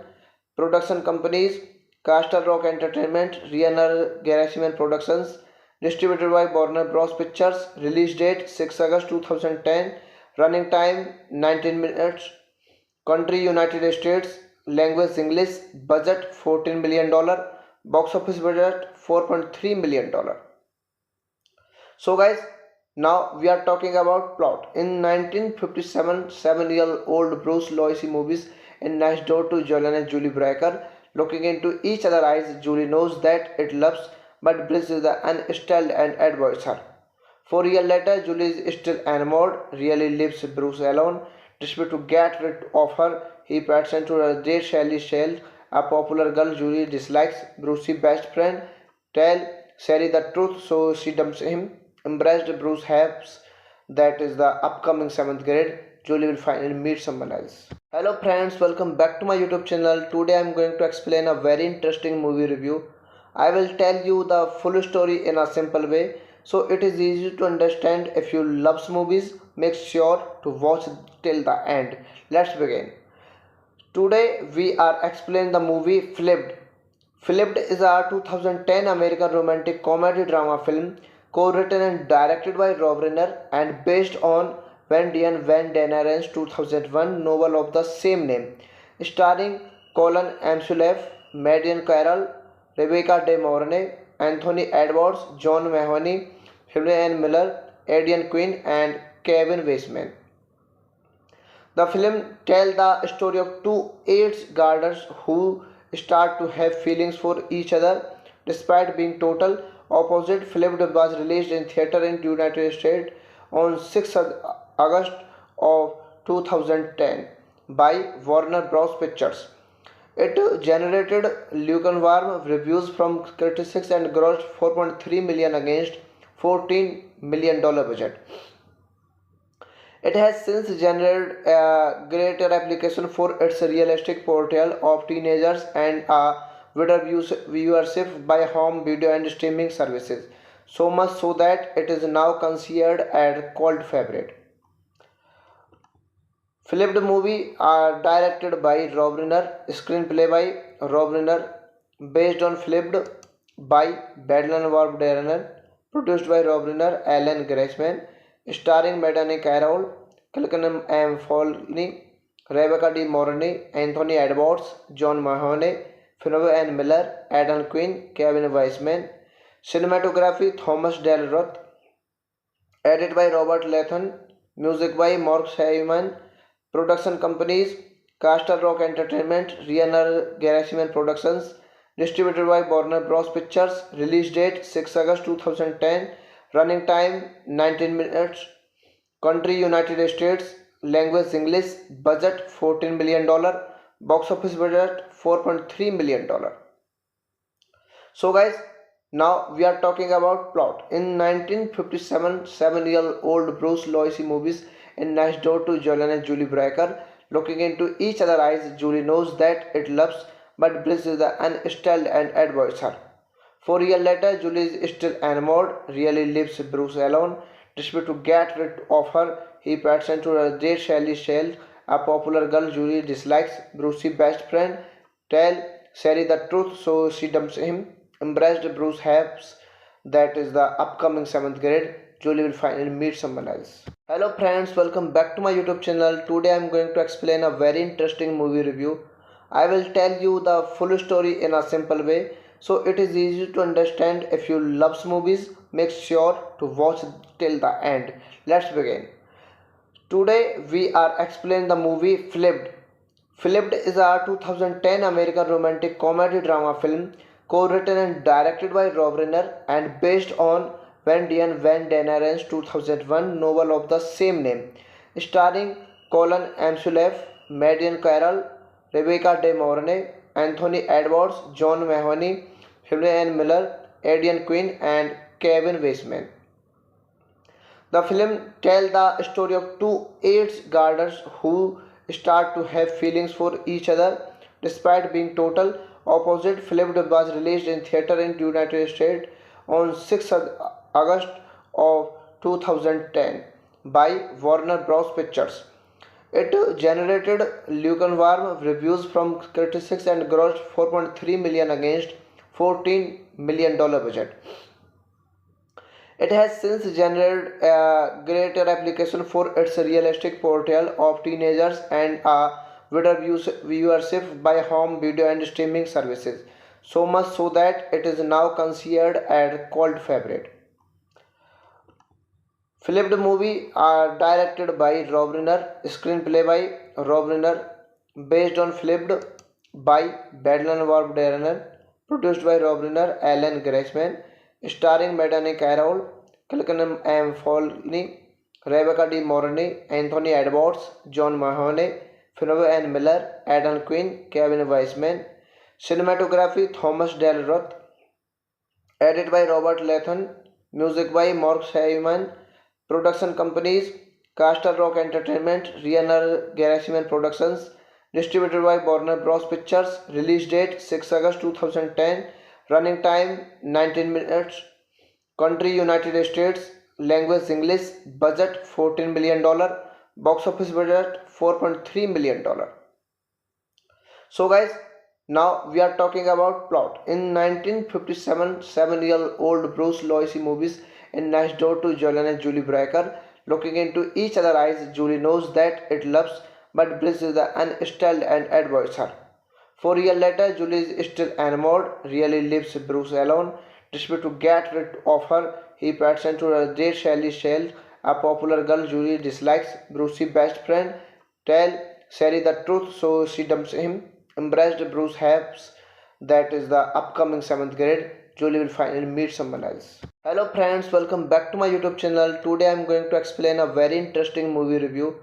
production companies Castle Rock Entertainment, Riener Gerasimhan Productions, distributed by Warner Bros. Pictures, release date 6 August 2010, running time 19 minutes, country United States, language English, budget $14 million, box office budget $4.3 million. So guys, now we are talking about plot. In 1957, 7-year-old Bruce Loisy movies in next door to Jolene and Julie Breaker. Looking into each other's eyes, Julie knows that it loves, but Bruce is unstilled and avoids her. 4 years later, Julie is still enamored, really leaves Bruce alone. Desperate to get rid of her, he pretends to date Sally Shell, a popular girl Julie dislikes. Bruce's best friend tell Sally the truth, so she dumps him. Embraced, Bruce hopes that is the upcoming 7th grade, Julie will finally meet someone else. Hello friends, welcome back to my YouTube channel. Today I am going to explain a very interesting movie review. I will tell you the full story in a simple way, so it is easy to understand. If you love movies, make sure to watch till the end. Let's begin. Today we are explaining the movie Flipped. Flipped is a 2010 American romantic comedy drama film co-written and directed by Rob Reiner and based on Wendy and Van Daniren's 2001 novel of the same name, starring Colin Amsulef, Marian Carroll, Rebecca De Mornay, Anthony Edwards, John Mahoney, Fionney Ann Miller, Aidan Quinn, and Kevin Weisman. The film tells the story of two eighth graders who start to have feelings for each other despite being total opposite. Flipped was released in theater in United States on 6 August of 2010 by Warner Bros. Pictures. It generated lukewarm reviews from critics and grossed $4.3 million against $14 million budget. It has since generated a greater application for its realistic portrayal of teenagers and a wider viewership by home video and streaming services. So much so that it is now considered a cult favorite. Flipped movie are directed by Rob Reiner, screenplay by Rob Reiner, based on Flipped by Badland Warp Reiner, produced by Rob Reiner, Alan Greisman, starring Madani Carroll, Kilkenham M. Foley, Rebecca De Mornay, Anthony Edwards, John Mahoney, Fionney Ann Miller, Adam Quinn, Kevin Weisman, cinematography Thomas Del Roth, edited by Robert Lathan, music by Mark Simon, production companies Castle Rock Entertainment, Riener Gerasimhan Productions, distributed by Warner Bros. Pictures, release date 6 August 2010, running time 19 minutes, country United States, language English, budget $14 million, box office budget $4.3 million. So guys, now we are talking about plot. In 1957, 7-year-old Bruce Loisy movies in next door to Jolene and Julie Breaker. Looking into each other's eyes, Julie knows that it loves, but Bruce is unstilled and avoids her. 4 years later, Julie is still enamored, really leaves Bruce alone. Desperate to get rid of her, he pretends to date Sally Shell, a popular girl Julie dislikes. Bruce's best friend tell Sally the truth, so she dumps him. Embraced, Bruce hopes that is the upcoming 7th grade, Julie will finally meet someone else. Hello friends, welcome back to my YouTube channel. Today I am going to explain a very interesting movie review. I will tell you the full story in a simple way, so it is easy to understand. If you love movies, make sure to watch till the end. Let's begin. Today we are explaining the movie Flipped. Flipped is a 2010 American romantic comedy drama film co-written and directed by Rob Reiner and based on Diane Van Daneren's 2001 novel of the same name, starring Colin Amsulaff, Marion Carroll, Rebecca De Mornay, Anthony Edwards, John Mahoney, Julianne Miller, Aidan Quinn, and Kevin Weisman. The film tells the story of two AIDS gardeners who start to have feelings for each other despite being total opposite. Film was released in theater in the United States on 6th August of 2010 by Warner Bros. Pictures. It generated lukewarm reviews from critics and grossed 4.3 million against $14 million budget. It has since generated a greater application for its realistic portrayal of teenagers and a wider viewership by home video and streaming services, so much so that it is now considered a cult favorite. Filmed movie are directed by Rob Reiner, screenplay by Rob Reiner, based on filmed by Badland Warp Darren, produced by Rob Reiner, Alan Greisman, starring Madani Carroll, Kilkenham M. Folney, Rebecca De Mornay, Anthony Edwards, John Mahoney, Finney Ann Miller, Adam Quinn, Kevin Weisman, cinematography Thomas Del Roth, edited by Robert Latham, music by Mark Hyman, production companies Castle Rock Entertainment, Riener Gerasimhan Productions, distributed by Warner Bros. Pictures, release date 6 August 2010, running time 19 minutes, country United States, language English, budget $14 million, box office budget $4.3 million. So guys, now we are talking about plot. In 1957, 7-year-old Bruce Lois moves in next door to Jolene and Julie Breaker. Looking into each other's eyes, Julie knows that it loves, but Bruce is unstilled and avoids her. 4 years later, Julie is still enamored, really leaves Bruce alone. Desperate to get rid of her, he pretends to date Sally Shell, a popular girl Julie dislikes. Bruce's best friend tells Sally the truth, so she dumps him. Embraced, Bruce hopes that is the upcoming 7th grade, Julie will finally meet someone else. Hello friends, welcome back to my YouTube channel. Today I am going to explain a very interesting movie review.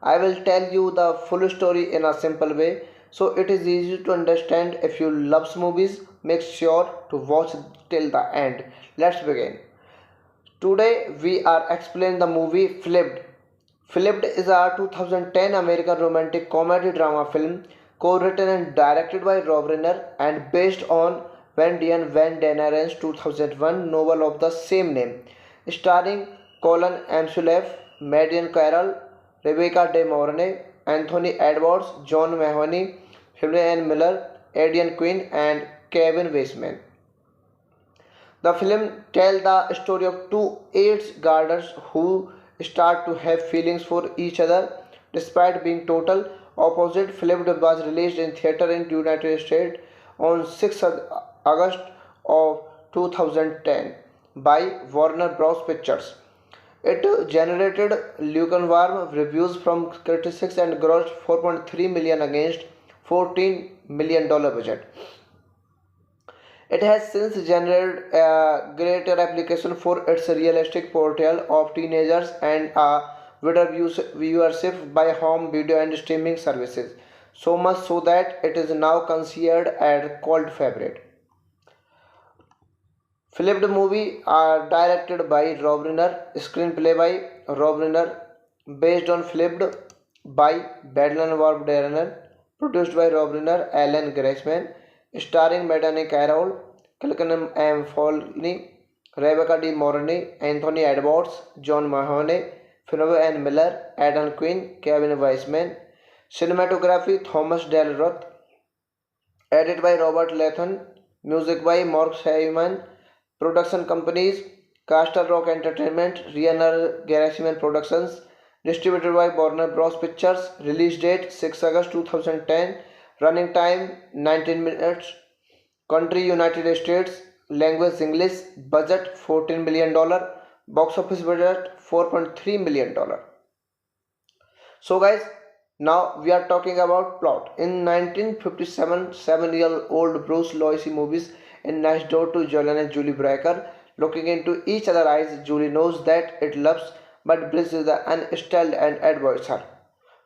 I will tell you the full story in a simple way, so it is easy to understand. If you love movies, make sure to watch till the end. Let's begin. Today we are explaining the movie Flipped. Flipped is a 2010 American romantic comedy drama film co-written and directed by Rob Reiner and based on Diane Van Daneren's 2001 novel of the same name, starring Colin Amsulaff, Marion Carroll, Rebecca De Mornay, Anthony Edwards, John Mahoney, Julianne Miller, Aidan Quinn, and Kevin Weisman. The film tells the story of two AIDS gardeners who start to have feelings for each other despite being total opposite. Film was released in theater in the United States on 6th August of 2010 by Warner Bros. Pictures. It generated lukewarm reviews from critics and grossed 4.3 million against $14 million budget. It has since generated a greater application for its realistic portrayal of teenagers and a wider viewership by home video and streaming services, so much so that it is now considered a cult favorite. Filmed movie are directed by Rob Reiner, screenplay by Rob Reiner, based on filmed by Badland Warp Darren, produced by Rob Reiner, Alan Greisman, starring Madani Carroll, Kilkenham M. Folney, Rebecca De Mornay, Anthony Edwards, John Mahoney, Finney Ann Miller, Adam Quinn, Kevin Weisman, cinematography Thomas Del Roth, edited by Robert Latham, music by Mark Hyman, production companies Castle Rock Entertainment, Riener Gerasimhan Productions, distributed by Warner Bros. Pictures, release date 6 August 2010, running time 19 minutes, country United States, language English, budget $14 million, box office budget $4.3 million. So guys, now we are talking about plot. In 1957, 7-year-old Bruce Lois moves in Next Door to Jolene and Julie Breaker. Looking into each other's eyes, Julie knows that it loves, but Bliss is the unstilled and avoids her.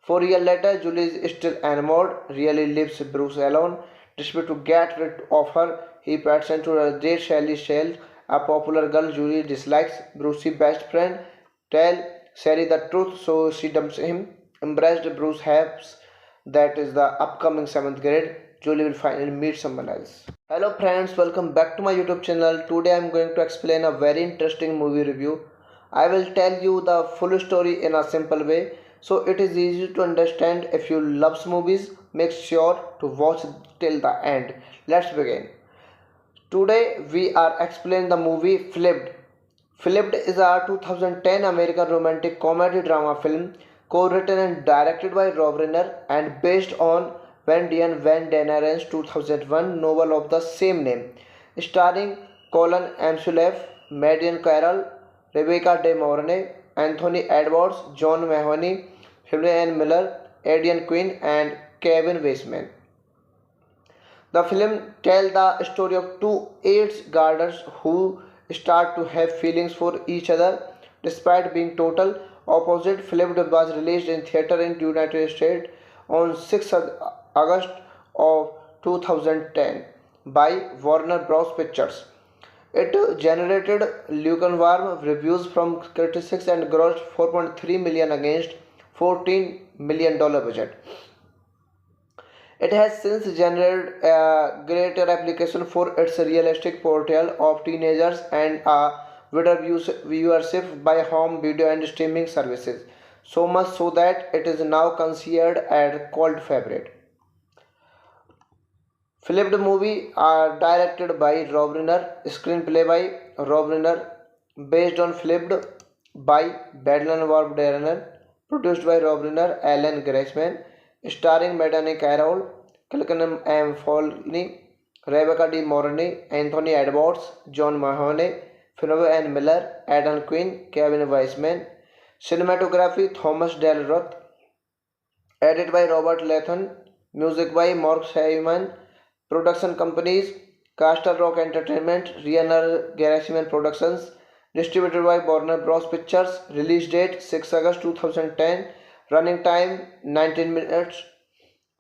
4 years later, Julie is still enamored, really leaves Bruce alone. Desperate to get rid of her, he pretends to date Sally Shell, a popular girl Julie dislikes. Bruce's best friend tell Sally the truth, so she dumps him. Embraced, Bruce hopes that is the upcoming 7th grade. Julie will finally meet someone else. Hello friends, welcome back to my YouTube channel. Today I am going to explain a very interesting movie review. I will tell you the full story in a simple way so it is easy to understand. If you love movies, make sure to watch till the end. Let's begin. Today we are explaining the movie Flipped. Flipped is a 2010 American romantic comedy drama film co-written and directed by Rob Reiner and based on Wendy and Van Daneren's 2001 novel of the same name, starring Colin Amsulaff, Marion Carroll, Rebecca De Mornay, Anthony Edwards, John Mahoney, Julianne Miller, Aidan Quinn, and Kevin Weisman. The film tells the story of two eighth graders who start to have feelings for each other despite being total opposite. Film was released in theater in the United States on 6th August of 2010 by Warner Bros. Pictures. It generated lukewarm reviews from critics and grossed 4.3 million against $14 million budget. It has since generated a greater application for its realistic portrayal of teenagers and a wider viewership by home video and streaming services, so much so that it is now considered a cult favorite. Flipped movie are directed by Rob Reiner, screenplay by Rob Reiner, based on Flipped by Badland Warp Darren, produced by Rob Reiner, Alan Greisman, starring Madani Carroll, Kilkenham M. Foley, Rebecca De Mornay, Anthony Edwards, John Mahoney, Fionnegh N. Miller, Aidan Quinn, Kevin Weisman. Cinematography Thomas Del Roth, edited by Robert Latham, music by Mark Simon. Production companies Castle Rock Entertainment, Riener Gerasimhan Productions, distributed by Warner Bros. Pictures, release date 6 August 2010, running time 19 minutes,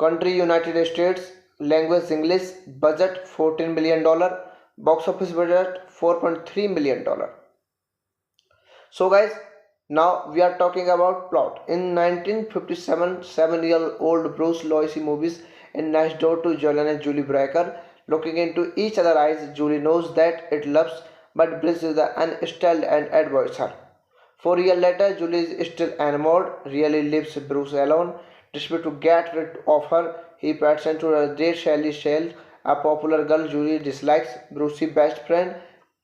country United States, language English, budget $14 million, box office budget $4.3 million. So guys, now we are talking about plot. In 1957, 7-year-old Bruce Lois movies in Next Door to Jolene and Julie Breaker. Looking into each other's eyes, Julie knows that it loves, but Bliss is the unstilled and avoids her. 4 years later, Julie is still enamored, really leaves Bruce alone. Desperate to get rid of her, he pretends to date Sally Shell, a popular girl Julie dislikes. Bruce's best friend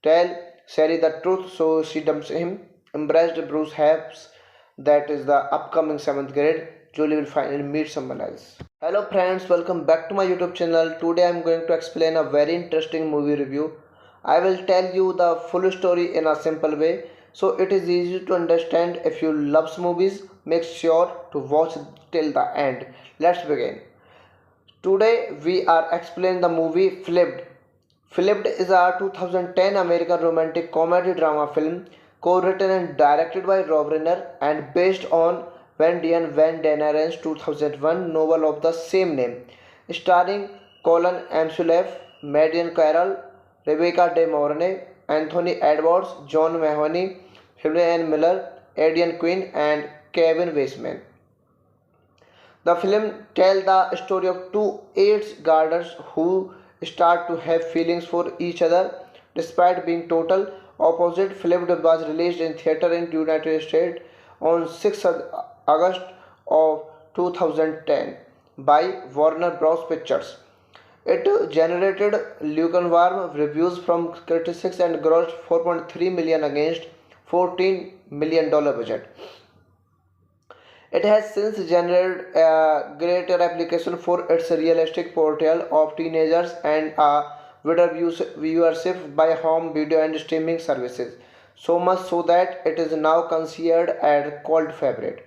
tell Sally the truth, so she dumps him. Embraced, Bruce hopes that is the upcoming 7th grade. Julie will finally meet someone else. Hello friends, welcome back to my YouTube channel. Today I am going to explain a very interesting movie review. I will tell you the full story in a simple way so it is easy to understand. If you love movies, make sure to watch till the end. Let's begin. Today we are explaining the movie Flipped. Flipped is a 2010 American romantic comedy drama film co-written and directed by Rob Reiner and based on Wendy and Van Daneren's 2001 novel of the same name, starring Colin Amsulaff, Marion Carroll, Rebecca De Mornay, Anthony Edwards, John Mahoney, Julianne Miller, Aidan Quinn, and Kevin Weisman. The film tells the story of two eighth graders who start to have feelings for each other despite being total opposite. Film was released in theater in the United States on 6th August of 2010 by Warner Bros. Pictures. It generated lukewarm reviews from critics and grossed 4.3 million against $14 million budget. It has since generated a greater application for its realistic portrayal of teenagers and a wider viewership by home video and streaming services, so much so that it is now considered a cult favorite.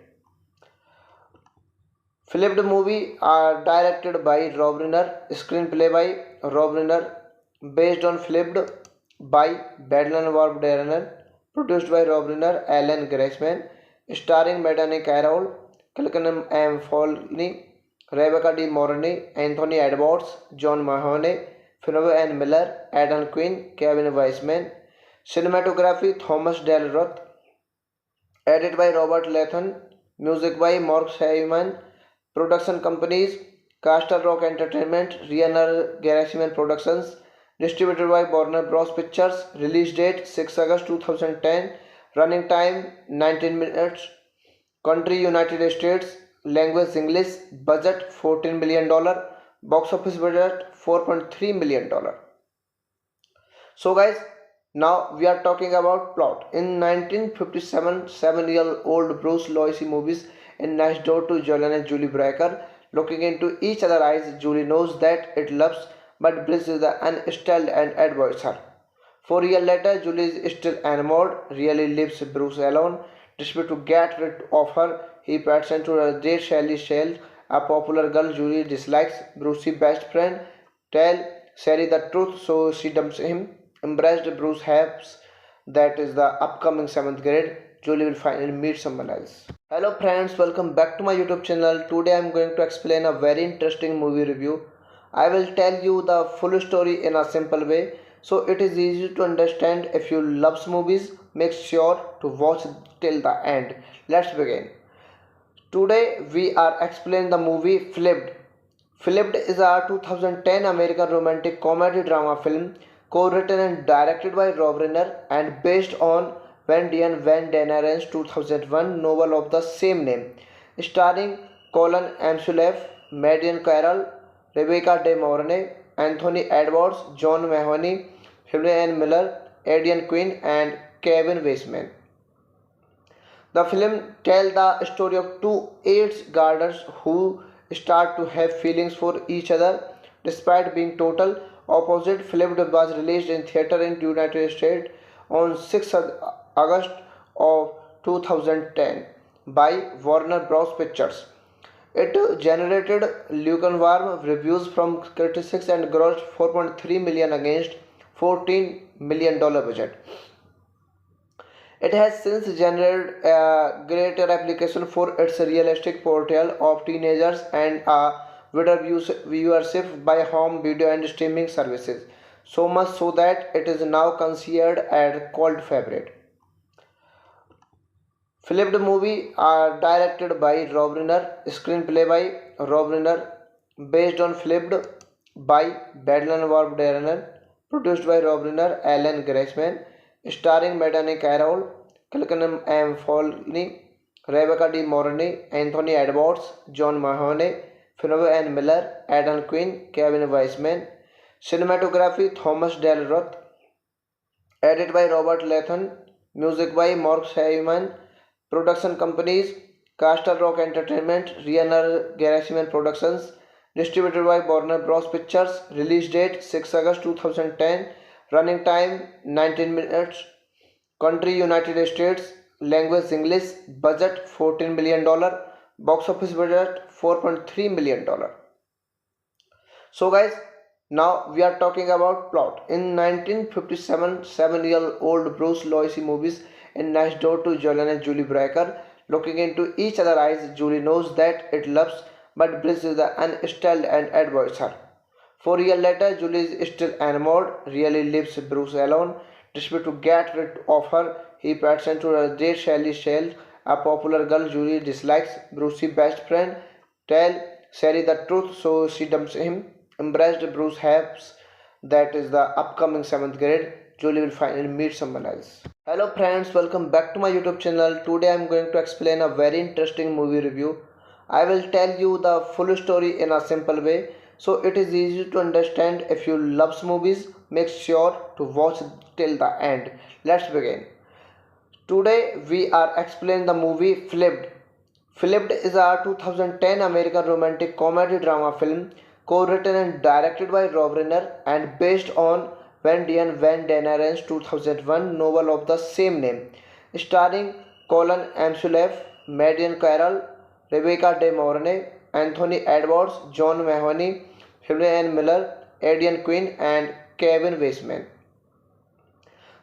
Flipped movie are directed by Rob Reiner, screenplay by Rob Reiner, based on Flipped by Badland Warp Darren, produced by Rob Reiner, Alan Greisman, starring Melanie Carroll, Kilkenham M. Foley, Rebecca De Mornay, Anthony Edwards, John Mahoney, Fionney Ann Miller, Adam Quinn, Kevin Weisman, cinematography Thomas Del Roth, edited by Robert Lathan, music by Mark Simon, production companies Castle Rock Entertainment, Riener Gerasimhan Productions, distributed by Warner Bros. Pictures, release date 6 August 2010, running time 19 minutes, country United States, language English, budget $14 million, box office budget $4.3 million. So guys, now we are talking about plot. In 1957, 7-year-old Bruce Loisy moves in next door to Jolene and Julie Brecker. Looking into each other's eyes, Julie knows that it loves, but Bruce is unstilled and avoids her. 4 years later, Julie is still enamored, really leaves Bruce alone. Desperate to get rid of her, he pretends to date Sally Shell, a popular girl Julie dislikes. Bruce's best friend tell Sally the truth, so she dumps him. Embraced, Bruce hopes that is the upcoming 7th grade, Julie will finally meet someone else. Hello friends, welcome back to my YouTube channel. Today I am going to explain a very interesting movie review. I will tell you the full story in a simple way, so it is easy to understand. If you love movies, make sure to watch till the end. Let's begin. Today we are explaining the movie Flipped. Flipped is a 2010 American romantic comedy drama film co-written and directed by Rob Reiner and based on Wendy and Van Daneren's 2001 novel of the same name, starring Colin Amsulef, Marian Carroll, Rebecca De Mornay, Anthony Edwards, John Mahoney, Fionney Ann Miller, Aidan Quinn, and Kevin Weisman. The film tells the story of two eighth graders who start to have feelings for each other despite being total opposite. Flipped was released in theater in United States on 6 August of 2010 by Warner Bros. Pictures. It generated lukewarm reviews from critics and grossed $4.3 million against $14 million budget. It has since generated a greater application for its realistic portrayal of teenagers and a wider viewership by home video and streaming services, so much so that it is now considered a cult favorite. Flipped movie are directed by Rob Reiner, screenplay by Rob Reiner, based on Flipped by Badland Warp Darren, produced by Rob Reiner, Alan Greisman, starring Melanie Carroll, Kilkenham M. Foley, Rebecca De Mornay, Anthony Edwards, John Mahoney, Fionney Ann Miller, Adam Quinn, Kevin Weisman, cinematography Thomas Del Roth, edited by Robert Lathan, music by Mark Simon, production companies Castle Rock Entertainment, Riener Gerasimhan Productions, distributed by Warner Bros. Pictures, release date 6 August 2010, running time 19 minutes, country United States, language English, budget $14 million, box office budget $4.3 million. So guys, now we are talking about plot. In 1957, 7-year-old Bruce Loisy moves in next door to Jolene and Julie Brecker. Looking into each other's eyes, Julie knows that it loves, but Bruce is unstilled and avoids her. 4 years later, Julie is still enamored, really leaves Bruce alone. Desperate to get rid of her, he pretends to date Sally Shell, a popular girl Julie dislikes. Bruce's best friend tell Sally the truth, so she dumps him. Embraced, Bruce hopes that is the upcoming 7th grade, Julie will finally meet someone else. Hello friends, welcome back to my YouTube channel. Today I am going to explain a very interesting movie review. I will tell you the full story in a simple way, so it is easy to understand. If you love movies, make sure to watch till the end. Let's begin. Today we are explaining the movie Flipped. Flipped is a 2010 American romantic comedy drama film co-written and directed by Rob Reiner and based on Wendy and Van Daneren's 2001 novel of the same name, starring Colin Amsulef, Marian Carroll, Rebecca De Mornay, Anthony Edwards, John Mahoney, Fionney Ann Miller, Aidan Quinn, and Kevin Weisman.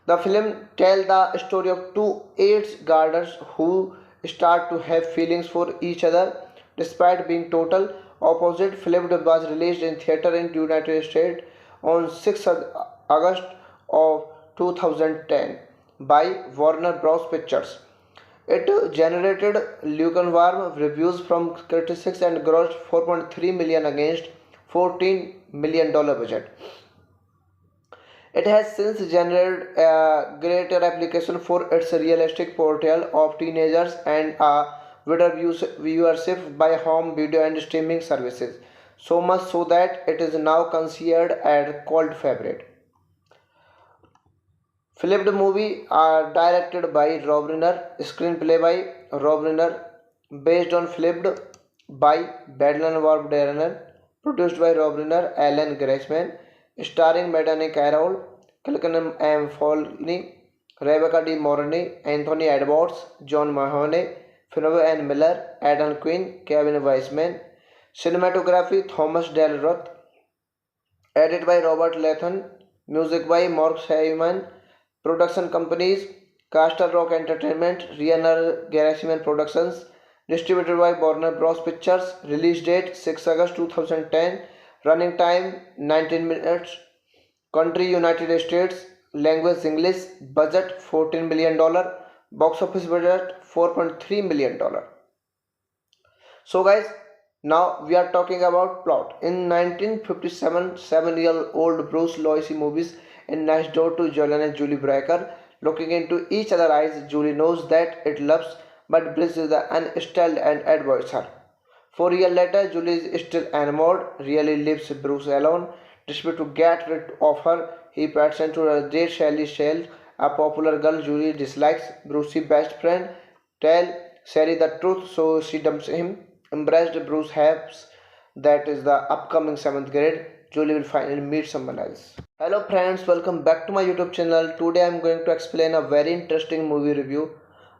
The film tells the story of two AIDS gardeners who start to have feelings for each other despite being total opposite. Film was released in theater in United States on 6th August of 2010 by Warner Bros. Pictures. It generated lukewarm reviews from critics and grossed 4.3 million against $14 million budget. It has since generated a greater application for its realistic portrayal of teenagers and a wider viewership by home video and streaming services. So much so that it is now considered a cult favorite. Flipped movie are directed by Rob Reiner, screenplay by Rob Reiner, based on Flipped by Badland Warp Darren, produced by Rob Reiner, Alan Greisman, starring Madani Carroll, Kilkenham M. Folney, Rebecca De Mornay, Anthony Edwards, John Mahoney, Finney N. Miller, Adam Quinn, Kevin Weisman, cinematography Thomas Del Roth, edited by Robert Latham, music by Mark Heyman, production companies Castle Rock Entertainment, Riener Gerasimhan Productions, distributed by Warner Bros. Pictures, release date 6 August 2010, running time 19 minutes, country United States, language English, budget $14 million, box office budget $4.3 million. So guys, now we are talking about plot. In 1957, 7-year-old Bruce Lois movies in next door to Jolene and Julie Breaker. Looking into each other's eyes, Julie knows that it loves, but Bruce is unstilled and avoids her. 4 years later, Julie is still enamored, really leaves Bruce alone. Desperate to get rid of her, he pretends to date Sally Shell, a popular girl Julie dislikes. Bruce's best friend tell Sally the truth, so she dumps him. Embraced, Bruce hopes that is the upcoming 7th grade, Julie will finally meet someone else. Hello friends, welcome back to my YouTube channel. Today I am going to explain a very interesting movie review.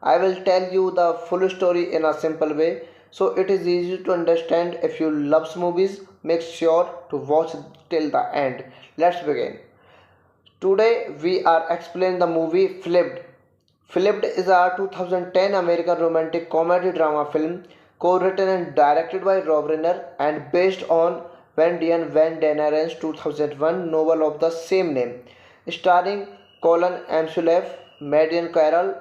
I will tell you the full story in a simple way, so it is easy to understand. If you love movies, make sure to watch till the end. Let's begin. Today we are explaining the movie Flipped. Flipped is a 2010 American romantic comedy drama film co-written and directed by Rob Reiner and based on Wendy and Van Daneren's 2001 novel of the same name, starring Colin Amsulaff, Marian Carroll,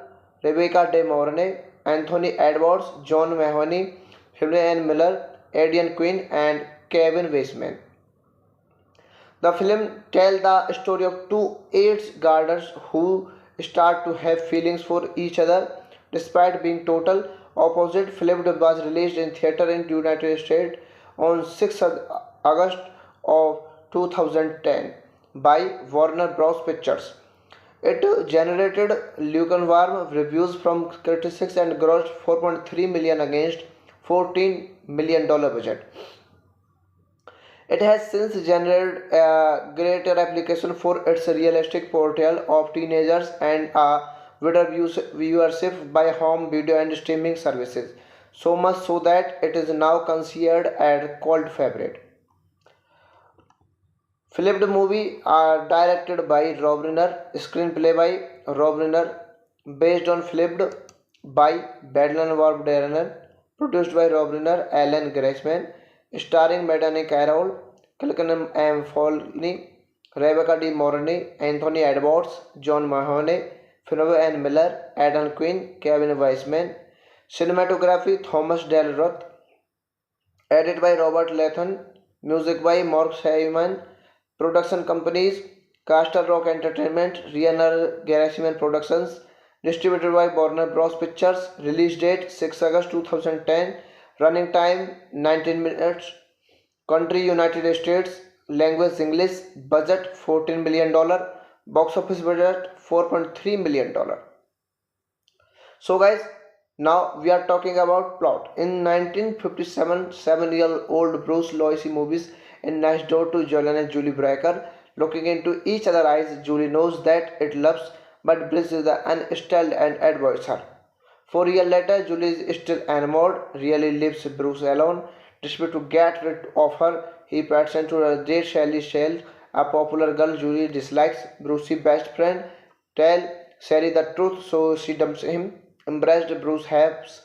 Rebecca De Mornay, Anthony Edwards, John Mahoney, Finney N. Miller, Aidan Quinn, and Kevin Weisman. The film tells the story of two AIDS gardeners who start to have feelings for each other despite being total opposite. Film was released in theater in United States on 6th August of 2010 by Warner Bros. Pictures. It generated lukewarm reviews from critics and grossed 4.3 million against $14 million budget. It has since generated a greater application for its realistic portrayal of teenagers and a wider viewership by home video and streaming services. So much so that it is now considered a cult favorite. Flipped movie are directed by Rob Reiner, screenplay by Rob Reiner, based on Flipped by Badland Warp Darren, produced by Rob Reiner, Alan Greisman, starring Madani Carroll, Kilkenham M. Folney, Rebecca De Mornay, Anthony Edwards, John Mahoney, Finney N. Miller, Adam Quinn, Kevin Weisman, cinematography Thomas Del Roth, edited by Robert Latham, music by Mark Heyman, production companies Castle Rock Entertainment, Riener Gerasimhan Productions, distributed by Warner Bros. Pictures, release date 6 August 2010, running time 19 minutes, country United States, language English, budget $14 million, box office budget $4.3 million. So guys, now we are talking about plot. In 1957, 7-year-old Bruce Lois movies in next door to Jolene and Julie Breaker. Looking into each other's eyes, Julie knows that it loves, but Bruce is unstilled and avoids her. 4 years later, Julie is still enamored, really leaves Bruce alone. Desperate to get rid of her, he pretends to date Sally Shell, a popular girl Julie dislikes. Bruce's best friend tell Sherry the truth, so she dumps him. Embarrassed, Bruce helps.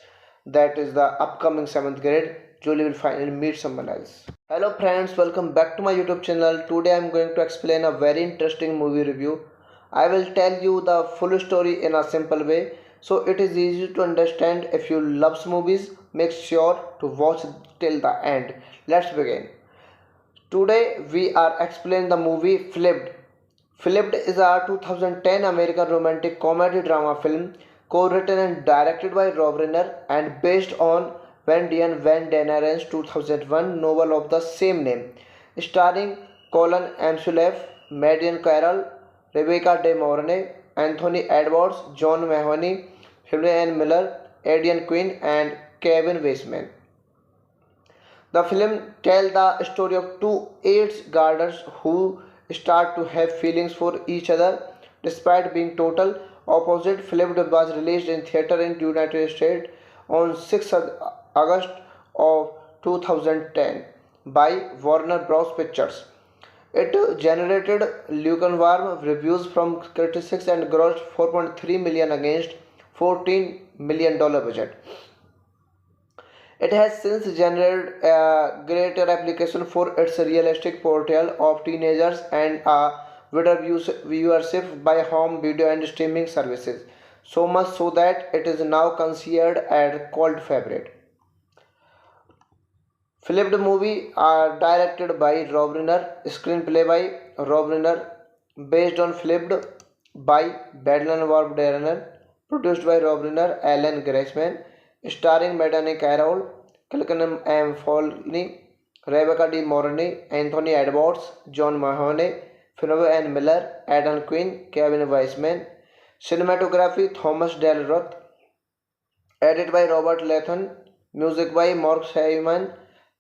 That is the upcoming 7th grade. Julie will finally meet someone else. Hello friends, welcome back to my YouTube channel. Today I am going to explain a very interesting movie review. I will tell you the full story in a simple way so it is easy to understand. If you love movies, make sure to watch till the end. Let's begin. Today we are explaining the movie Flipped. Flipped is a 2010 American romantic comedy drama film co-written and directed by Rob Reiner and based on Wendian Van Daneren's 2001 novel of the same name, starring Colin Amsulaff, Marion Carroll, Rebecca De Mornay, Anthony Edwards, John Mahoney, Julianne Miller, Aidan Quinn, and Kevin Weisman. The film tells the story of two eighth graders who start to have feelings for each other despite being total opposite. Film was released in theater in the United States on 6th August of 2010 by Warner Bros. Pictures. It generated lukewarm reviews from critics and grossed 4.3 million against $14 million budget. It has since generated a greater application for its realistic portrayal of teenagers and a wider viewership by home video and streaming services. So much so that it is now considered a cult favorite. Flipped movie are directed by Rob Reiner, screenplay by Rob Reiner, based on Flipped by Badland Warp Darren, produced by Rob Reiner, Alan Greisman, starring Madani Carroll, Kilkenham M. Foley, Rebecca De Mornay, Anthony Edwards, John Mahoney, Finney and Miller, Aidan Quinn, Kevin Weisman, cinematography Thomas Del Roth, edited by Robert Lathan, music by Mark Simon,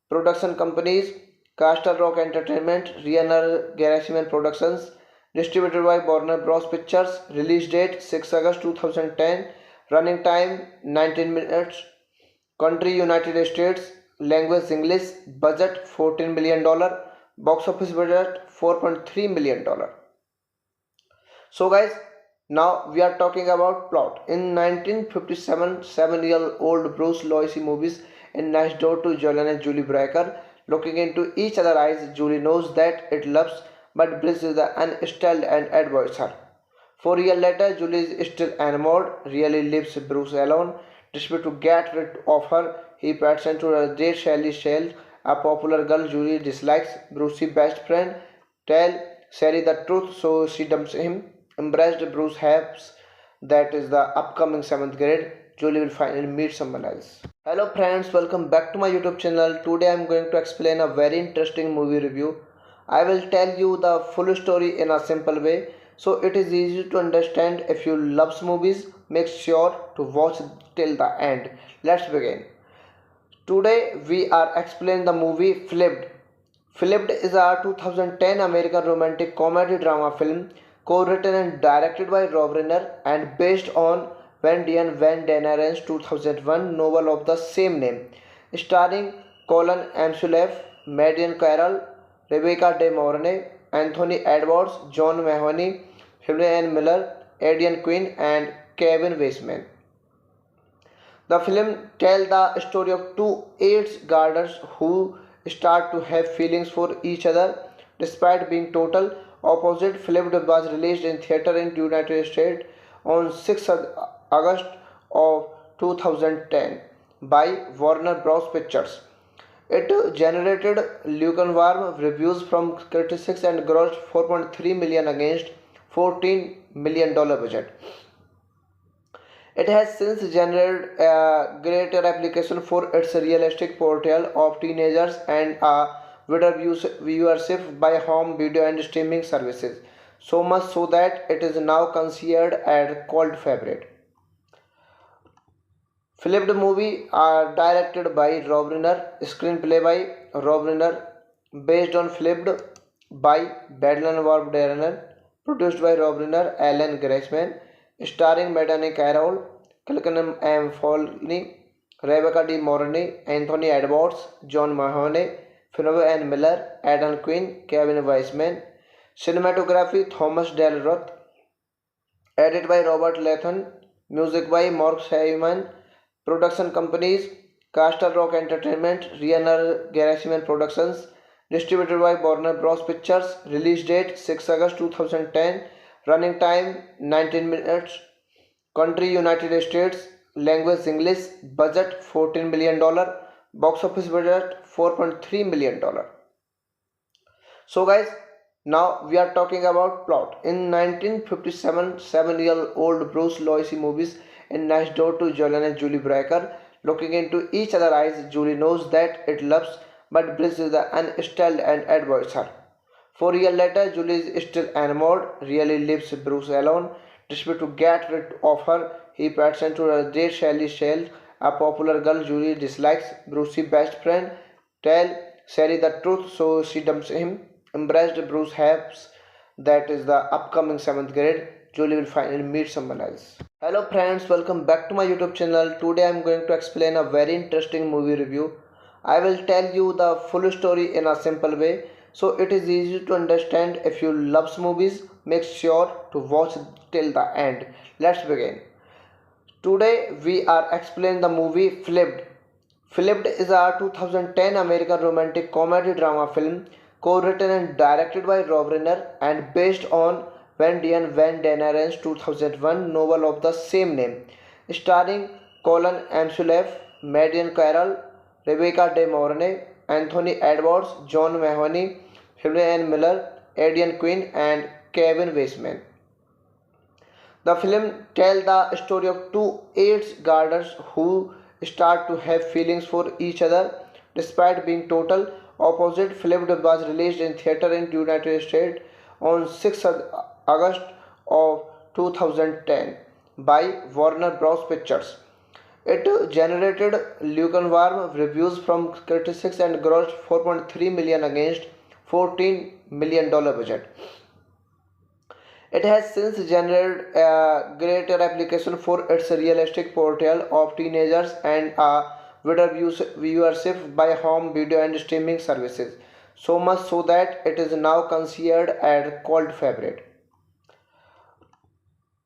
production companies Castle Rock Entertainment, Riener Gerasimhan Productions, distributed by Warner Bros. Pictures, release date 6 August 2010, running time 19 minutes, country United States, language English, budget $14 million, box office budget $4.3 million. So guys, now we are talking about plot. In 1957, 7-year-old Bruce Lois moves in next door to Jolene and Julie Breaker. Looking into each other's eyes, Julie knows that it loves, but Bruce is unstilled and avoids her. 4 years later, Julie is still enamored, really leaves Bruce alone. Desperate to get rid of her, he pretends to date Sally Shell, a popular girl Julie dislikes. Bruce's best friend tell Sherry the truth, so she dumps him. Embarrassed, Bruce helps. That is the upcoming 7th grade. Julie will finally meet someone else. Hello friends, welcome back to my YouTube channel. Today I am going to explain a very interesting movie review. I will tell you the full story in a simple way so it is easy to understand. If you love movies, make sure to watch till the end. Let's begin. Today we are explaining the movie Flipped. Flipped is a 2010 American romantic comedy drama film co-written and directed by Rob Reiner and based on Wendian Van Daneren's 2001 novel of the same name, starring Colin Amsulaff, Marion Carroll, Rebecca De Mornay, Anthony Edwards, John Mahoney, Julianne Miller, Aidan Quinn, and Kevin Weisman. The film tells the story of two eighth graders who start to have feelings for each other despite being total opposite. Film was released in theater in the United States on 6th August of 2010 by Warner Bros. Pictures. It generated lukewarm reviews from critics and grossed 4.3 million against $14 million budget. It has since generated a greater application for its realistic portrayal of teenagers and a wider viewership by home video and streaming services. So much so that it is now considered a cult favorite. Flipped movie are directed by Rob Reiner, screenplay by Rob Reiner, based on Flipped by Badland Warp Darren, produced by Rob Reiner, Alan Greisman, starring Madani Carroll, Kilkenham M. Foley, Rebecca De Mornay, Anthony Edwards, John Mahoney, Finney and Miller, Aidan Quinn, Kevin Weisman. Cinematography Thomas Del Roth. Edited by Robert Lathan. Music by Mark Simon. Production companies Castle Rock Entertainment, Riener Gerasimhan Productions. Distributed by Warner Bros. Pictures. Release date 6 August 2010. Running time 19 minutes. Country United States. Language English. Budget $14 million. Box office budget $4.3 million. So guys, now we are talking about plot. In 1957, 7-year-old Bruce Loisy moves in next door to Jolene and Julie Brecker. Looking into each other's eyes, Julie knows that it loves, but Bruce is unstilled and avoids her. 4 years later, Julie is still enamored, really leaves Bruce alone. Desperate to get rid of her, he pretends to date Sally Shell, a popular girl Julie dislikes. Bruce's best friend tell Sally the truth, so she dumps him. Embraced, Bruce hopes that is the upcoming 7th grade, Julie will finally meet someone else. Hello friends, welcome back to my YouTube channel. Today I am going to explain a very interesting movie review. I will tell you the full story in a simple way, so it is easy to understand. If you love movies, make sure to watch till the end. Let's begin. Today we are explaining the movie Flipped. Flipped is a 2010 American romantic comedy drama film co-written and directed by Rob Reiner and based on Wendy and Van Daniren's 2001 novel of the same name, starring Colin Amsulaff, Marion Carroll, Rebecca De Mornay, Anthony Edwards, John Mahoney, Helen Miller, Aidan Quinn, and Kevin Weisman. The film tells the story of two eighth graders who start to have feelings for each other despite being total opposite. Flipped was released in theater in United States on 6 August of 2010 by Warner Bros. Pictures. It generated lukewarm reviews from critics and grossed $4.3 million against $14 million budget. It has since generated a greater application for its realistic portrayal of teenagers and a wider viewership by home video and streaming services, so much so that it is now considered a cult favorite.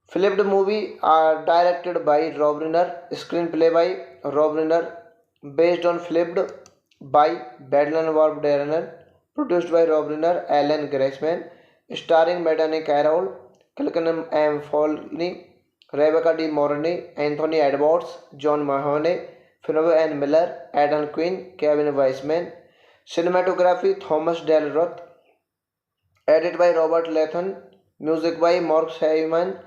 Flipped movie are directed by Rob Reiner, screenplay by Rob Reiner, based on Flipped by Badland Warp Reiner, produced by Rob Reiner, Alan Greisman, starring Madani Carroll, Kilken M. Foley, Rebecca De Mornay, Anthony Edwards, John Mahoney, Finney and Miller, Aidan Quinn, Kevin Weisman. Cinematography Thomas Del Roth. Edited by Robert Lathan. Music by Mark Simon.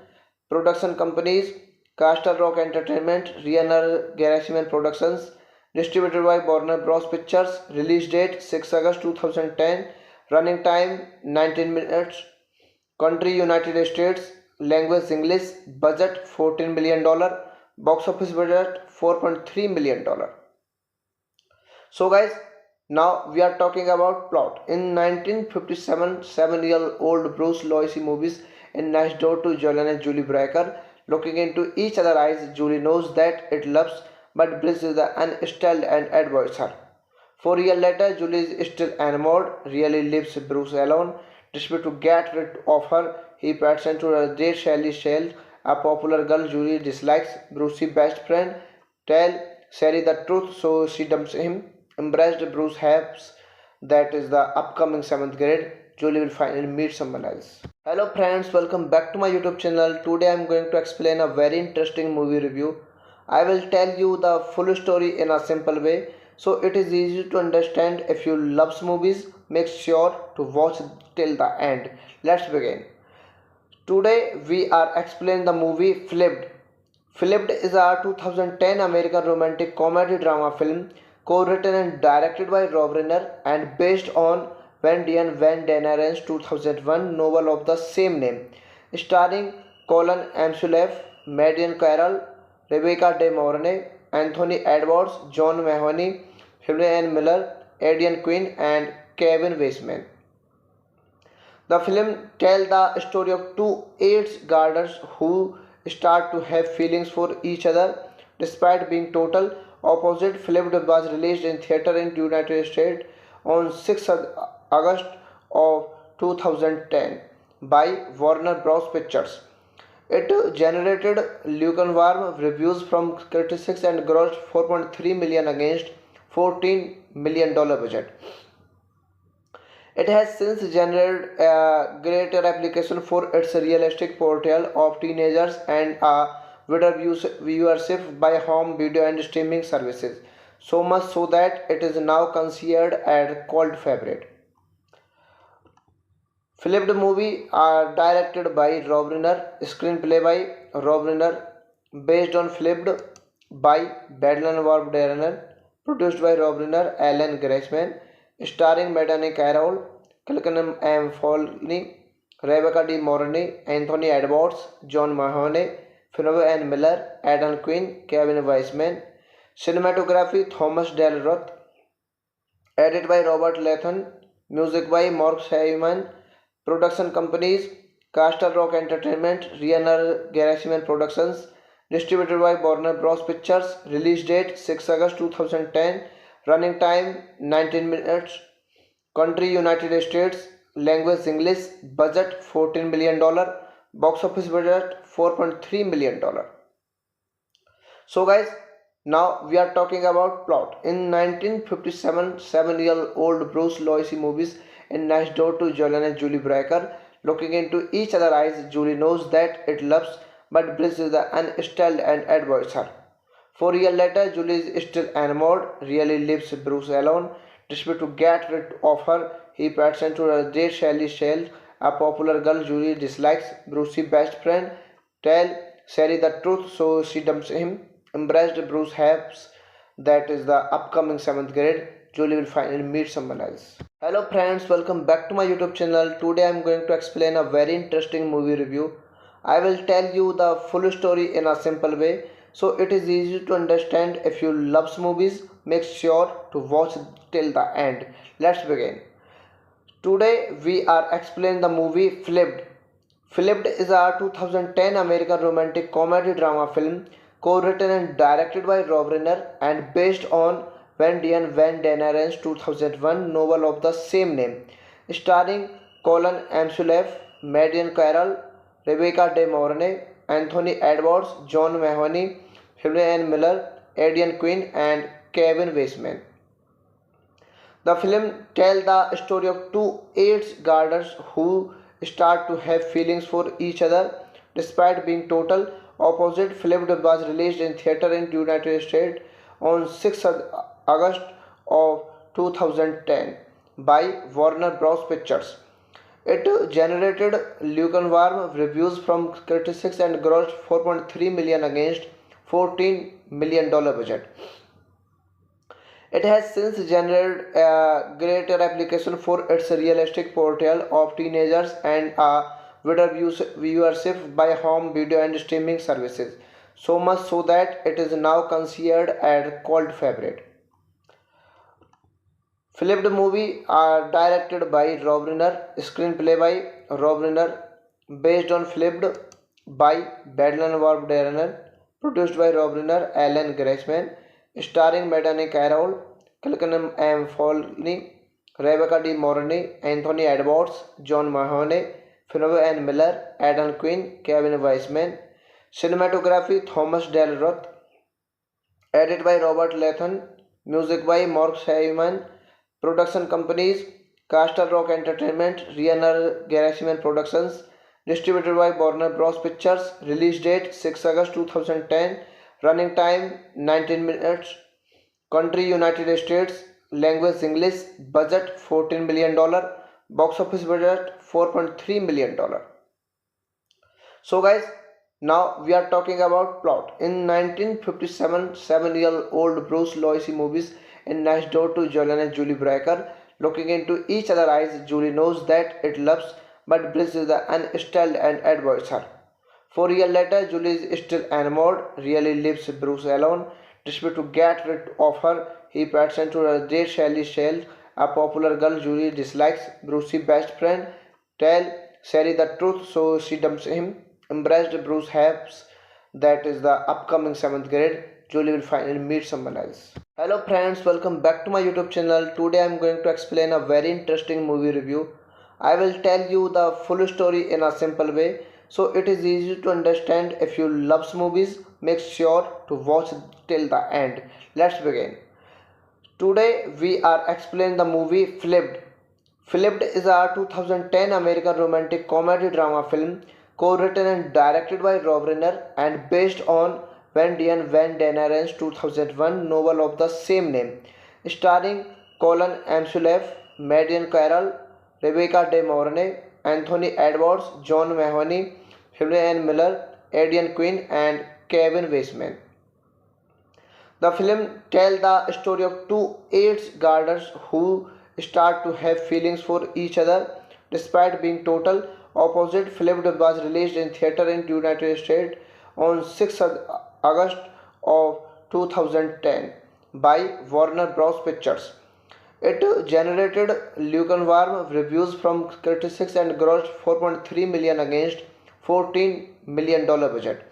Production companies Castle Rock Entertainment, Riener Gerasimhan Productions. Distributed by Warner Bros. Pictures. Release date 6 August 2010. Running time 19 minutes. Country United States. Language English. Budget $14 million. Box office budget $4.3 million. So guys, now we are talking about plot. In 1957, 7-year-old Bruce Loisy moves in next door to Jolene and Julie Brecker. Looking into each other's eyes, Julie knows that it loves, but Bruce is unstilled and avoids her. 4 years later, Julie is still enamored, really leaves Bruce alone. Desperate to get rid of her, he pretends to date Sally Shell, a popular girl Julie dislikes. Bruce's best friend tell Sally the truth, so she dumps him. Embraced, Bruce hopes that is the upcoming 7th grade, Julie will finally meet someone else. Hello friends, welcome back to my YouTube channel. Today I am going to explain a very interesting movie review. I will tell you the full story in a simple way, so it is easy to understand. If you love movies, make sure to watch till the end. Let's begin. Today we are explaining the movie Flipped. Flipped is a 2010 American romantic comedy drama film co-written and directed by Rob Reiner and based on Wendy and Van Daniren's 2001 novel of the same name, starring Colin Amsulaff, Marion Carroll, Rebecca De Mornay, Anthony Edwards, John Mahoney, Helen Miller, Aidan Quinn, and Kevin Weisman. The film tells the story of two eighth graders who start to have feelings for each other despite being total opposite. Flipped was released in theater in United States on 6 August of 2010 by Warner Bros. Pictures. It generated lukewarm reviews from critics and grossed 4.3 million against $14 million budget. It has since generated a greater application for its realistic portrayal of teenagers and a wider viewership by home video and streaming services, so much so that it is now considered a cult favorite. Flipped movie are directed by Rob Reiner, screenplay by Rob Reiner, based on Flipped by Badland Warp Darren, produced by Rob Reiner, Alan Greisman, starring Madani Carroll, Kilkenham M. Foley, Rebecca De Mornay, Anthony Edwards, John Mahoney, Fionney Ann Miller, Adam Quinn, Kevin Weisman, cinematography Thomas Del Roth, edited by Robert Latham, music by Mark Hyman, production companies Castle Rock Entertainment, Riener Gerasimhan Productions, distributed by Warner Bros. Pictures, release date 6 August 2010, running time 19 minutes, country United States, language English, budget $14 million, box office budget $4.3 million. So guys, now we are talking about plot. In 1957, 7-year-old Bruce Lois movies in next door to Jolene and Julie Breaker. Looking into each other's eyes, Julie knows that it loves, but Bruce is unstilled and avoids her. 4 years later, Julie is still enamored, really leaves Bruce alone. Desperate to get rid of her, he pretends to date Sally Shell, a popular girl Julie dislikes. Bruce's best friend tell Sally the truth, so she dumps him. Embraced, Bruce hopes that is the upcoming 7th grade, Julie will finally meet someone else. Hello friends, welcome back to my YouTube channel. Today I am going to explain a very interesting movie review. I will tell you the full story in a simple way, so it is easy to understand. If you love movies, make sure to watch till the end. Let's begin. Today we are explaining the movie Flipped. Flipped is a 2010 American romantic comedy drama film co-written and directed by Rob Reiner and based on Wendy and Van Daneren's 2001 novel of the same name, starring Colin Amsulaff, Marian Carroll, Rebecca De Mornay, Anthony Edwards, John Mahoney, Fionney Ann Miller, Aidan Quinn, and Kevin Weisman. The film tells the story of two eighth graders who start to have feelings for each other despite being total opposite. Flipped was released in theater in the United States on 6 August of 2010 by Warner Bros. Pictures. It generated lukewarm reviews from critics and grossed 4.3 million against $14 million budget. It has since generated a greater application for its realistic portrayal of teenagers and a wider viewership by home video and streaming services, so much so that it is now considered a cult favorite. Flipped movie are directed by Rob Reiner, screenplay by Rob Reiner, based on Flipped by Badland Warp Darren, produced by Rob Reiner, Alan Greisman, starring Madani Carroll, Kilkenham M. Foley, Rebecca De Mornay, Anthony Edwards, John Mahoney, Fionney Ann Miller, Adam Quinn, Kevin Weisman, cinematography Thomas Del Roth, edited by Robert Latham, music by Mark Hyman, production companies Castle Rock Entertainment, Riener Gerasimhan Productions, distributed by Warner Bros. Pictures, release date 6 August 2010, running time 19 minutes, country United States, language English, budget $14 million, box office budget $4.3 million. So guys, now we are talking about plot. In 1957, 7-year-old Bruce Lois movies in next door to Jolene and Julie Breaker. Looking into each other's eyes, Julie knows that it loves, but Bruce is unstilled and avoids her. 4 years later, Julie is still enamored, really leaves Bruce alone. Desperate to get rid of her, he pretends to date Sally Shell, a popular girl Julie dislikes. Bruce's best friend tell Sally the truth, so she dumps him. Embraced, Bruce hopes that is the upcoming 7th grade, Julie will finally meet someone else. Hello friends, welcome back to my YouTube channel. Today I am going to explain a very interesting movie review. I will tell you the full story in a simple way so it is easy to understand. If you love movies, make sure to watch till the end. Let's begin. Today we are explaining the movie Flipped. Flipped is a 2010 American romantic comedy drama film co-written and directed by Rob Reiner and based on Wendian Van Daneren's 2001 novel of the same name, starring Colin Amsulaff, Marion Carroll, Rebecca De Mornay, Anthony Edwards, John Mahoney, Julianne Miller, Aidan Quinn, and Kevin Weisman. The film tells the story of two AIDS gardeners who start to have feelings for each other despite being total opposite. Film was released in theater in the United States on 6th August of 2010 by Warner Bros. Pictures. It generated lukewarm reviews from critics and grossed 4.3 million against $14 million budget.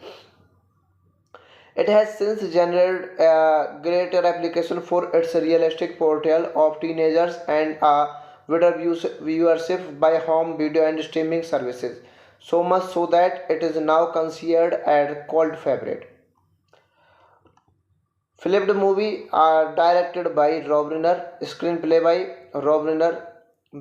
It has since generated a greater application for its realistic portrayal of teenagers and a wider viewership by home video and streaming services. So much so that it is now considered a cult favorite. Flipped movie are directed by Rob Reiner, screenplay by Rob Reiner,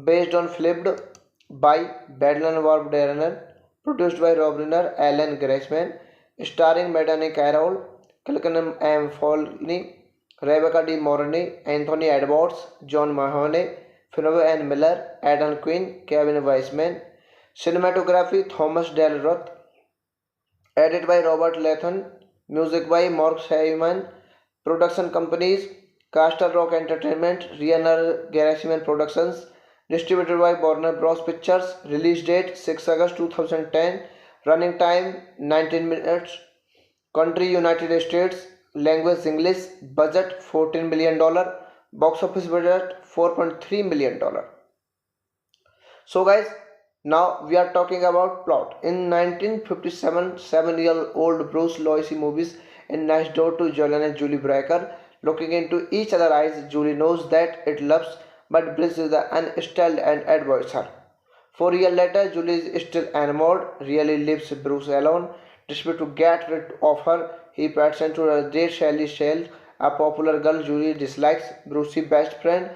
based on Flipped by Badland Warp Darrener, produced by Rob Reiner, Alan Greisman, starring Madani Carroll, Kilkenham M. Foley, Rebecca De Mornay, Anthony Edwards, John Mahoney, Finney and Miller, Adam Quinn, Kevin Weisman, cinematography Thomas Del Roth, edited by Robert Latham, music by Mark Hyman, production companies Castle Rock Entertainment, Riener Gerasimhan Productions, distributed by Warner Bros. Pictures, release date 6 August 2010, running time 19 minutes, country United States, language English, budget $14 million, box office budget $4.3 million. So guys, now we are talking about plot. In 1957, 7-year-old Bruce Lois movies in next door to Julian and Julie Breaker. Looking into each other's eyes, Julie knows that it loves, but Bruce is unstilled and avoids her. 4 years later, Julie is still enamored, really leaves Bruce alone. Desperate to get rid of her, he pretends to date Sally Shell, a popular girl Julie dislikes. Bruce's best friend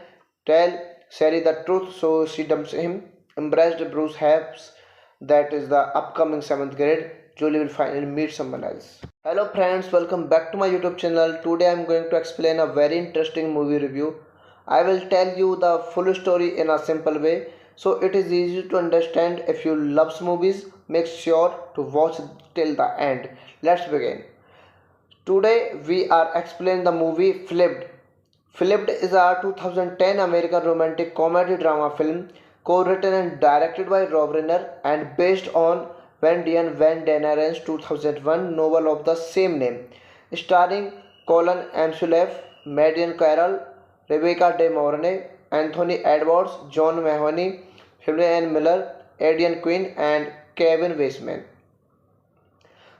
tell Sally the truth, so she dumps him. Embraced, Bruce hopes that is the upcoming 7th grade, Julie will finally meet someone else. Hello friends, welcome back to my YouTube channel. Today I am going to explain a very interesting movie review. I will tell you the full story in a simple way so it is easy to understand. If you love movies, make sure to watch till the end. Let's begin. Today we are explaining the movie Flipped. Flipped is a 2010 American romantic comedy drama film co-written and directed by Rob Reiner and based on Wendian Van Daneren's 2001 novel of the same name, starring Colin Amsulaff, Marion Carroll, Rebecca De Mornay, Anthony Edwards, John Mahoney, Julianne Miller, Aidan Quinn, and Kevin Weisman.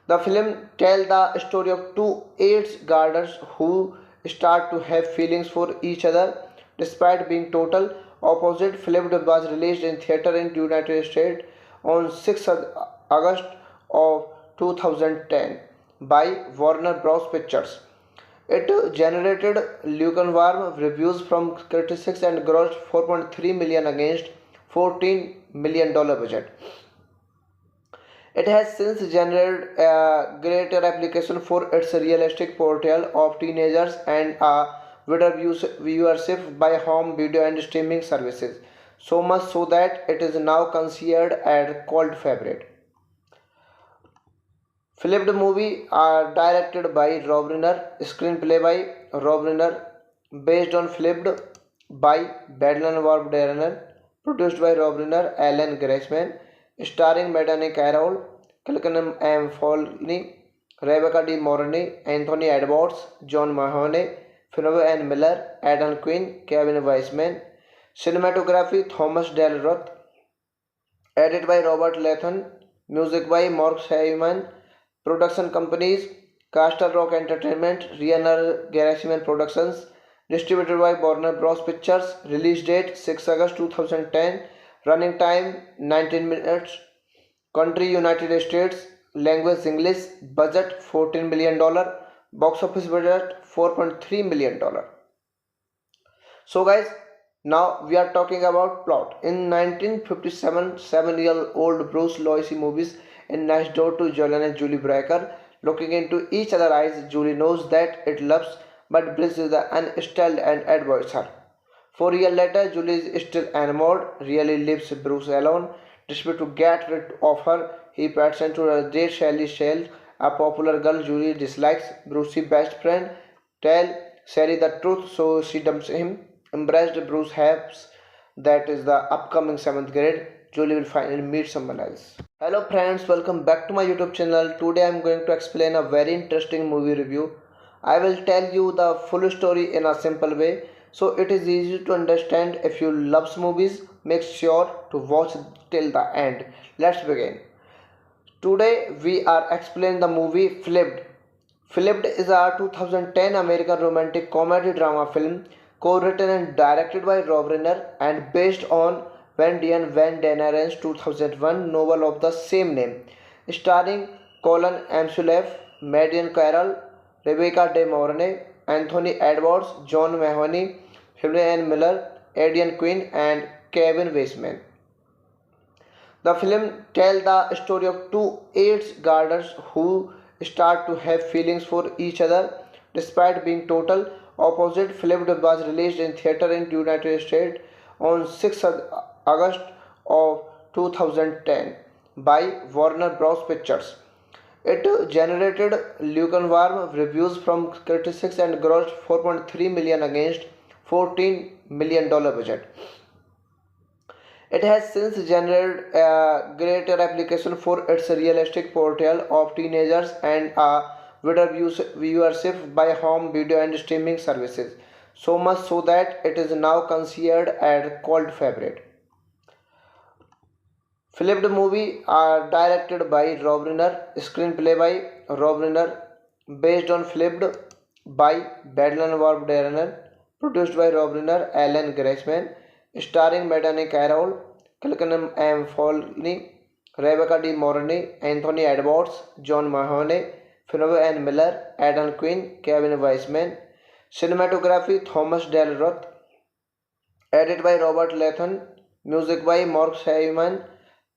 The film tells the story of two AIDS gardeners who start to have feelings for each other despite being total opposite. Film was released in theater in the United States on 6th August of 2010 by Warner Bros. Pictures. It generated lukewarm reviews from critics and grossed 4.3 million against $14 million budget. It has since generated a greater application for its realistic portrayal of teenagers and a wider viewership by home video and streaming services. So much so that it is now considered a cult favorite. Flipped movie are directed by Rob Reiner, screenplay by Rob Reiner, based on Flipped by Badland Warp Darrener, produced by Rob Reiner, Alan Greisman, starring Madani Carroll, Kilkenham M. Foley, Rebecca De Mornay, Anthony Edwards, John Mahoney, Finney and Miller, Adam Quinn, Kevin Weisman, cinematography Thomas Del Roth, edited by Robert Latham, music by Mark Hyman, production companies Castle Rock Entertainment, Riener Gerasimhan Productions, distributed by Warner Bros. Pictures, release date 6 August 2010, Running time 19 minutes. Country United States. Language English. Budget $14 million. Box office budget $4.3 million. So guys, now we are talking about plot. In 1957, 7-year-old Bruce Lois moves in next door to Julian and Julie Brecker. Looking into each other's eyes, Julie knows that it loves, but Bruce is unstilled and avoids her. 4 years later, Julie is still enamored, really leaves Bruce alone. Desperate to get rid of her, he pretends to date Sally Shell, a popular girl Julie dislikes. Bruce's best friend tell Sally the truth, so she dumps him. Embraced, Bruce hopes that is the upcoming 7th grade, Julie will finally meet someone else. Hello friends, welcome back to my YouTube channel. Today I am going to explain a very interesting movie review. I will tell you the full story in a simple way, so it is easy to understand. If you love movies, make sure to watch till the end. Let's begin. Today we are explaining the movie Flipped. Flipped is a 2010 American romantic comedy drama film co-written and directed by Rob Reiner and based on Wendy and Van Daneren's 2001 novel of the same name, starring Colin Amsulaff, Marion Carroll, Rebecca De Mornay, Anthony Edwards, John Mahoney, Helen Miller, Aidan Quinn, and Kevin Weisman. The film tells the story of two eighth graders who start to have feelings for each other despite being total opposite. Flipped was released in theater in United States on 6 August of 2010 by Warner Bros. Pictures. It generated lukewarm reviews from critics and grossed $4.3 million against $14 million budget. It has since generated a greater application for its realistic portrayal of teenagers and a wider viewership by home video and streaming services, so much so that it is now considered a cult favorite. Flipped movie are directed by Rob Reiner, screenplay by Rob Reiner, based on Flipped by Badland Warp Reiner, produced by Rob Reiner, Alan Greisman, starring Madani Carroll, Kilken M. Foley, Rebecca De Mornay, Anthony Edwards, John Mahoney, Finney and Miller, Aidan Quinn, Kevin Weisman. Cinematography Thomas Del Roth. Edited by Robert Lathan. Music by Mark Simon.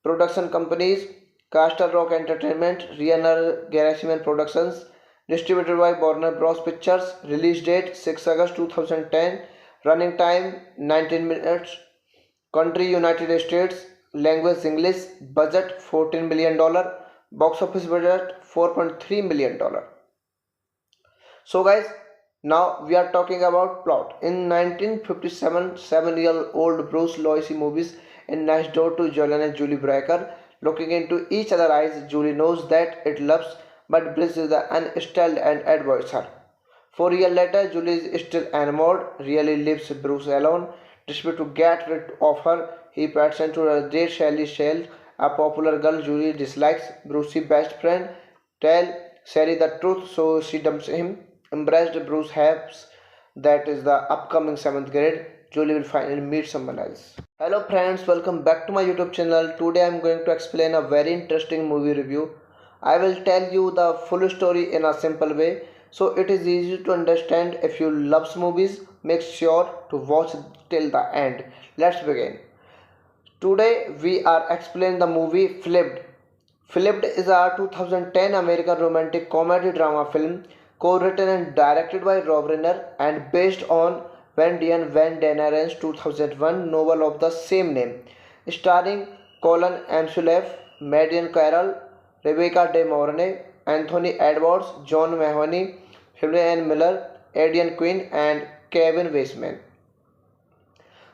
Production companies Castle Rock Entertainment, Reiner Gershman Productions. Distributed by Warner Bros. Pictures. Release date 6 August 2010. Running time 19 minutes. Country United States. Language English. Budget $14 million. Box office budget $4.3 million. So guys, now we are talking about plot. In 1957, 7-year-old Bruce Lois moves in next door to Julian and Julie Brecker. Looking into each other's eyes, Julie knows that it loves, but Bruce is unstilled and avoids her. 4 years later, Julie is still enamored, really leaves Bruce alone. Desperate to get rid of her, he pretends to date Sally Shell, a popular girl Julie dislikes. Bruce's best friend tell Sally the truth, so she dumps him. Embraced, Bruce hopes that is the upcoming 7th grade, Julie will finally meet someone else. Hello friends, welcome back to my YouTube channel. Today I am going to explain a very interesting movie review. I will tell you the full story in a simple way, so it is easy to understand. If you love movies, make sure to watch till the end. Let's begin. Today we are explaining the movie Flipped. Flipped is a 2010 American romantic comedy drama film co-written and directed by Rob Reiner and based on Wendy and Van Daneren's 2001 novel of the same name, starring Colin Amsulaff, Marion Carroll, Rebecca De Mornay, Anthony Edwards, John Mahoney, Helen Miller, Aidan Quinn, and Kevin Weisman.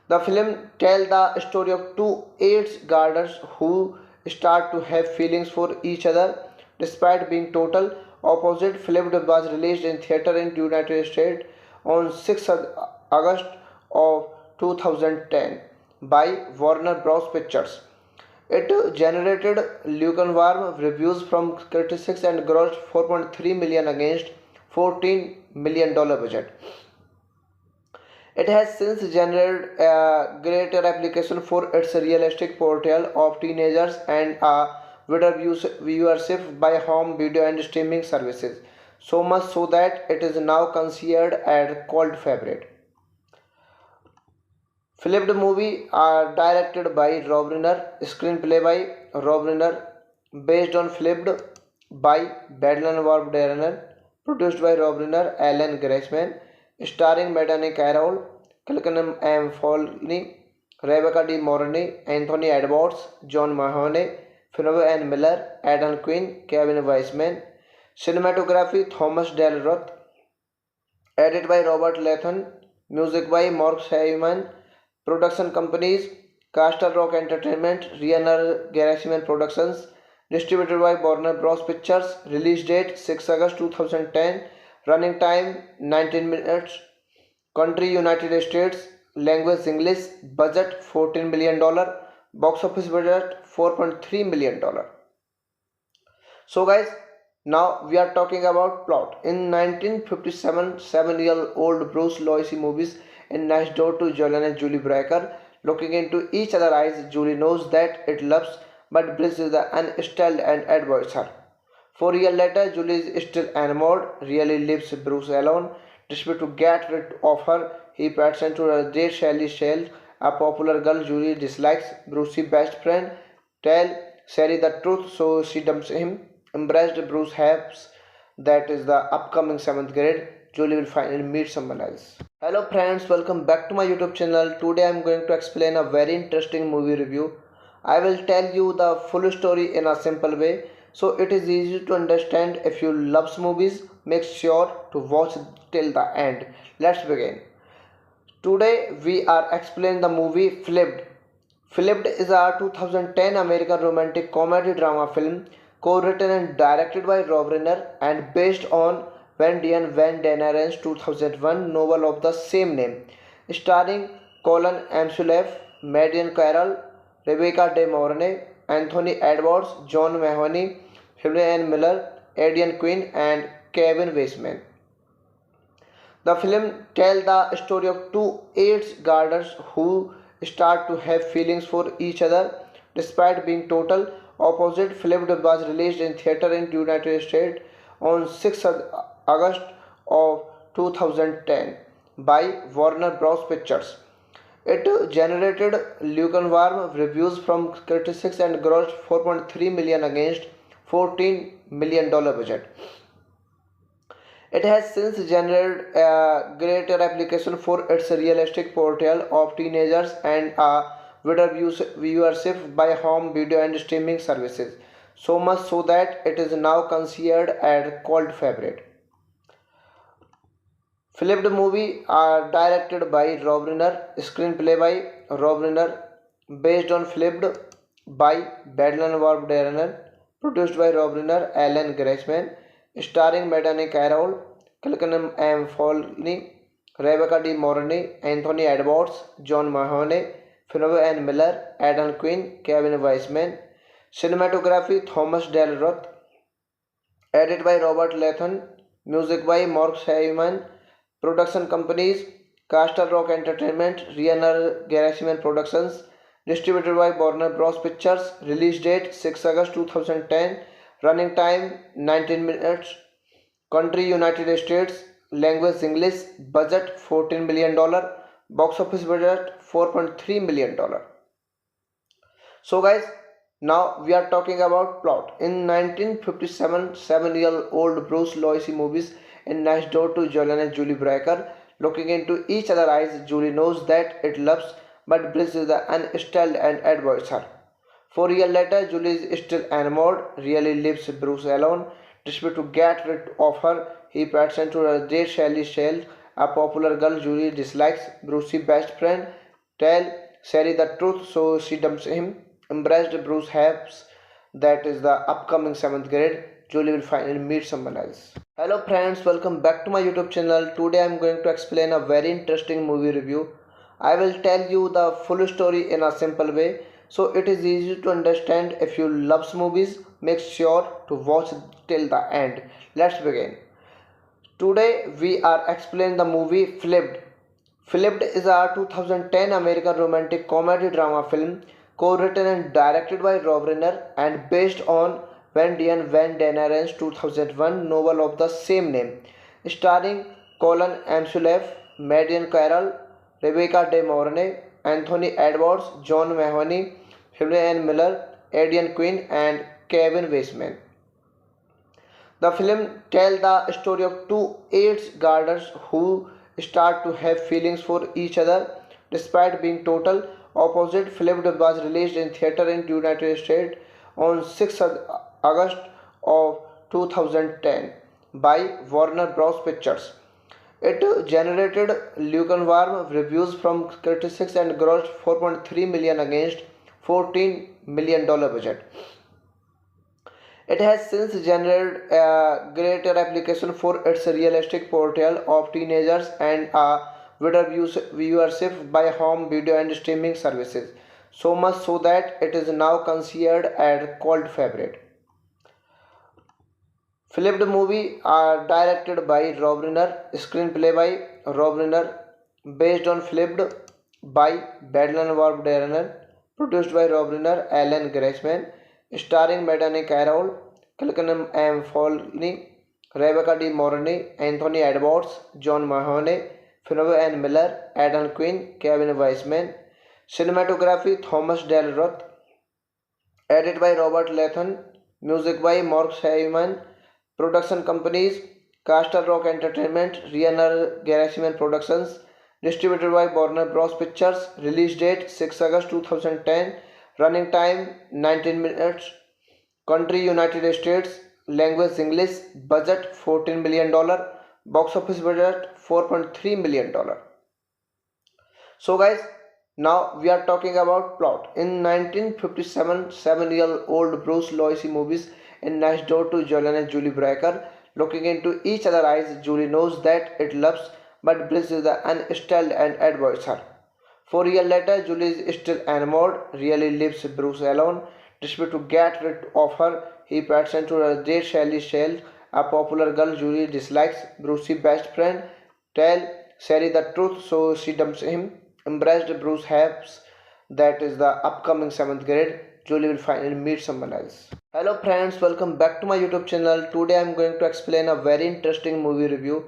The film tells the story of two eighth graders who start to have feelings for each other despite being total opposite. Flipped was released in theater in United States on 6 August of 2010 by Warner Bros. Pictures. It generated lukewarm reviews from critics and grossed $4.3 million against $14 million budget. It has since generated a greater application for its realistic portrayal of teenagers and a wider viewership by home video and streaming services. So much so that it is now considered a cult favorite. Flipped movie are directed by Rob Reiner, screenplay by Rob Reiner, based on Flipped by Badland Warp Darren, produced by Rob Reiner, Alan Greisman, starring Madani Carroll, Kilkenham M. Folney, Rebecca De Mornay, Anthony Edwards, John Mahoney, Finney Ann Miller, Adam Quinn, Kevin Weisman, cinematography Thomas Del Roth, edited by Robert Latham, music by Mark Hyman, production companies Castle Rock Entertainment, Riener Gerasimhan Productions, distributed by Warner Bros. Pictures, release date 6 August 2010, running time 19 minutes, country United States, language English, budget $14 million, box office budget $4.3 million. So guys, now we are talking about plot. In 1957, 7-year-old Bruce Loisy movies in next door to Jolene and Julie Breaker. Looking into each other's eyes, Julie knows that it loves, but Bruce is unstilled and avoids her. 4 years later, Julie is still enamored, really leaves Bruce alone. Desperate to get rid of her, he pretends to date Sally Shell, a popular girl Julie dislikes. Bruce's best friend tell Sally the truth, so she dumps him. Embraced, Bruce hopes that is the upcoming 7th grade, Julie will finally meet someone else. Hello friends, welcome back to my YouTube channel. Today I am going to explain a very interesting movie review. I will tell you the full story in a simple way, so it is easy to understand. If you love movies, make sure to watch till the end. Let's begin. Today we are explaining the movie Flipped. Flipped is a 2010 American romantic comedy drama film co-written and directed by Rob Reiner and based on Wendy and Van Daniren's 2001 novel of the same name, starring Colin Amsulaff, Marian Carroll, Rebecca De Mornay, Anthony Edwards, John Mahoney, Finney Ann Miller, Aidan Quinn, and Kevin Weisman. The film tells the story of two eighth graders who start to have feelings for each other despite being total opposite. Flipped was released in theater in the United States on 6 August of 2010 by Warner Bros. Pictures. It generated lukewarm reviews from critics and grossed $4.3 million against $14 million budget. It has since generated a greater application for its realistic portrayal of teenagers and a wider viewership by home video and streaming services. So much so that it is now considered a cult favorite. Flipped movie are directed by Rob Reiner, screenplay by Rob Reiner, based on Flipped by Badland Warp Darren, produced by Rob Reiner, Alan Greisman, starring Madani Carroll, Kilkenham M. Folney, Rebecca De Mornay, Anthony Edwards, John Mahoney, Finney Ann Miller, Adam Quinn, Kevin Weisman, cinematography Thomas Del Roth, edited by Robert Latham, music by Mark Hyman, production companies Castle Rock Entertainment, Riener Gerasimhan Productions, distributed by Warner Bros. Pictures, release date 6 August 2010, running time 19 minutes, country United States, language English, budget $14 million, box office budget $4.3 million. So guys, now we are talking about plot. In 1957, 7-year-old Bruce Loisy movies in next door to Jolene and Julie Breaker. Looking into each other's eyes, Julie knows that it loves, but Bruce is unstilled and avoids her. 4 years later, Julie is still enamored, really leaves Bruce alone. Desperate to get rid of her, he pretends to date Sally Shell, a popular girl Julie dislikes. Bruce's best friend tell Sally the truth, so she dumps him. Embraced, Bruce hopes that is the upcoming 7th grade, Julie will finally meet someone else. Hello friends, welcome back to my YouTube channel. Today I am going to explain a very interesting movie review. I will tell you the full story in a simple way, so it is easy to understand. If you love movies, make sure to watch till the end. Let's begin. Today we are explaining the movie Flipped. Flipped is a 2010 American romantic comedy drama film co-written and directed by Rob Reiner and based on Wendian Van Daneren's 2001 novel of the same name, starring Colin Amsulaff, Marion Carroll, Rebecca De Mornay, Anthony Edwards, John Mahoney, Julianne Miller, Aidan Quinn, and Kevin Weisman. The film tells the story of two AIDS gardeners who start to have feelings for each other despite being total opposite. Film was released in theater in the United States on 6th August of 2010 by Warner Bros. Pictures. It generated lukewarm reviews from critics and grossed 4.3 million against $14 million budget. It has since generated a greater application for its realistic portrayal of teenagers and a wider viewership by home video and streaming services. So much so that it is now considered a cult favorite. Flipped movie are directed by Rob Reiner, screenplay by Rob Reiner, based on Flipped by Badland Warp Darrener, produced by Rob Reiner, Alan Greisman, starring Madani Carroll, Kilkenham M. Foley, Rebecca De Mornay, Anthony Edwards, John Mahoney, Fionney Ann Miller, Aidan Quinn, Kevin Weisman, cinematography Thomas Del Roth, edited by Robert Lathan, music by Mark Heyman, production companies Castle Rock Entertainment, Riener Gerasimhan Productions, distributed by Warner Bros. Pictures, release date 6 August 2010, running time 19 minutes, country United States, language English, budget $14 million, box office budget $4.3 million. So guys, now we are talking about plot. In 1957, 7-year-old Bruce Lois movies in next door to Jolene and Julie Breaker. Looking into each other's eyes, Julie knows that it loves, but Bruce is unstilled and avoids her. 4 years later, Julie is still enamored, really leaves Bruce alone. Desperate to get rid of her, he pretends to date Sally Shell, a popular girl Julie dislikes. Bruce's best friend tell Sally the truth, so she dumps him. Embraced, Bruce hopes that is the upcoming 7th grade, Julie will finally meet someone else. Hello friends, welcome back to my YouTube channel. Today I am going to explain a very interesting movie review.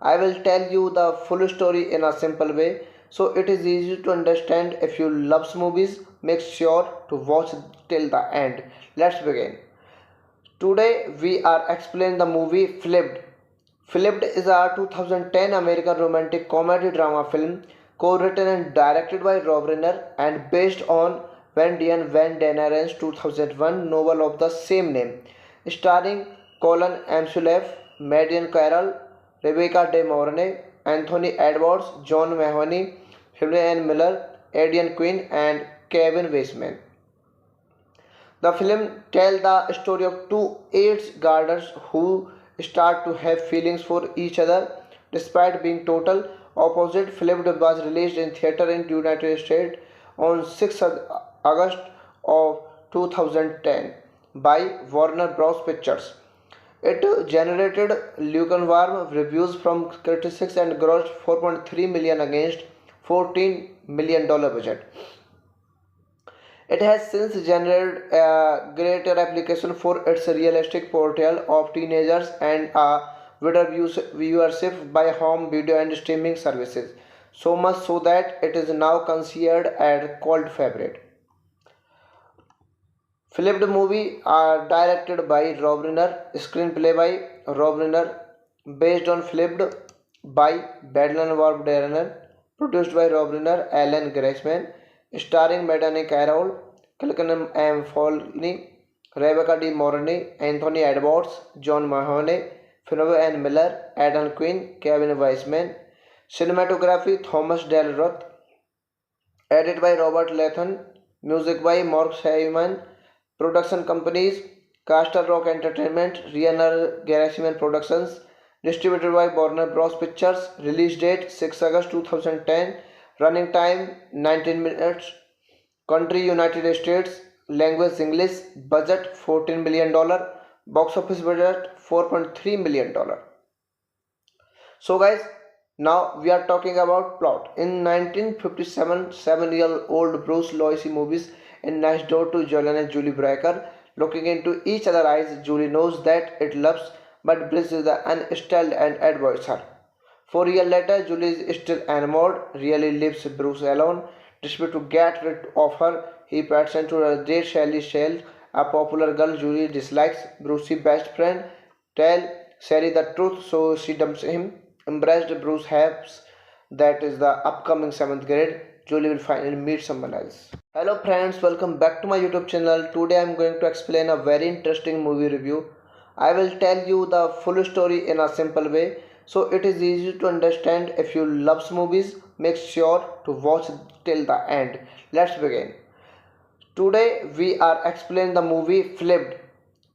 I will tell you the full story in a simple way, so it is easy to understand. If you love movies, make sure to watch till the end. Let's begin. Today we are explaining the movie Flipped. Flipped is a 2010 American romantic comedy drama film co-written and directed by Rob Reiner and based on Wendian Van Daneren's 2001 novel of the same name, starring Colin Amsulaff, Marion Carroll, Rebecca De Mornay, Anthony Edwards, John Mahoney, Julianne Miller, Aidan Quinn, and Kevin Weisman. The film tells the story of two AIDS gardeners who start to have feelings for each other despite being total opposite. Film was released in theater in the United States on 6th August of 2010 by Warner Bros. Pictures. It generated lukewarm reviews from critics and grossed 4.3 million against $14 million budget. It has since generated a greater application for its realistic portrayal of teenagers and a wider viewership by home video and streaming services. So much so that it is now considered a cult favorite. Flipped movie are directed by Rob Reiner, screenplay by Rob Reiner, based on Flipped by Badland Warp Darrener, produced by Rob Reiner, Alan Greisman, starring Madani Carroll, Kilkenham M. Foley, Rebecca De Mornay, Anthony Edwards, John Mahoney, Fionney Ann Miller, Aidan Quinn, Kevin Weisman, cinematography Thomas Del Roth, edited by Robert Lathan, music by Mark Heyman, production companies Castle Rock Entertainment, Riener Gerasimhan Productions, distributed by Warner Bros. Pictures, release date 6 August 2010, running time 19 minutes, country United States, language English, budget $14 million, box office budget $4.3 million. So guys, Now we are talking about plot. In 1957, 7-year-old Bruce Lois movies in next door to Jolene and Julie Breaker. Looking into each other's eyes, Julie knows that it loves, but Bruce is the unstilled and avoids her. 4 years later, Julie is still enamored, really leaves Bruce alone. Desperate to get rid of her, he pretends to date Sally Shell, a popular girl Julie dislikes. Bruce's best friend tell Sally the truth, so she dumps him. Embraced, Bruce hopes that is the upcoming 7th grade, Julie will finally meet someone else. Hello friends, welcome back to my YouTube channel. Today I am going to explain a very interesting movie review. I will tell you the full story in a simple way, so it is easy to understand. If you love movies, make sure to watch till the end. Let's begin. Today we are explaining the movie Flipped.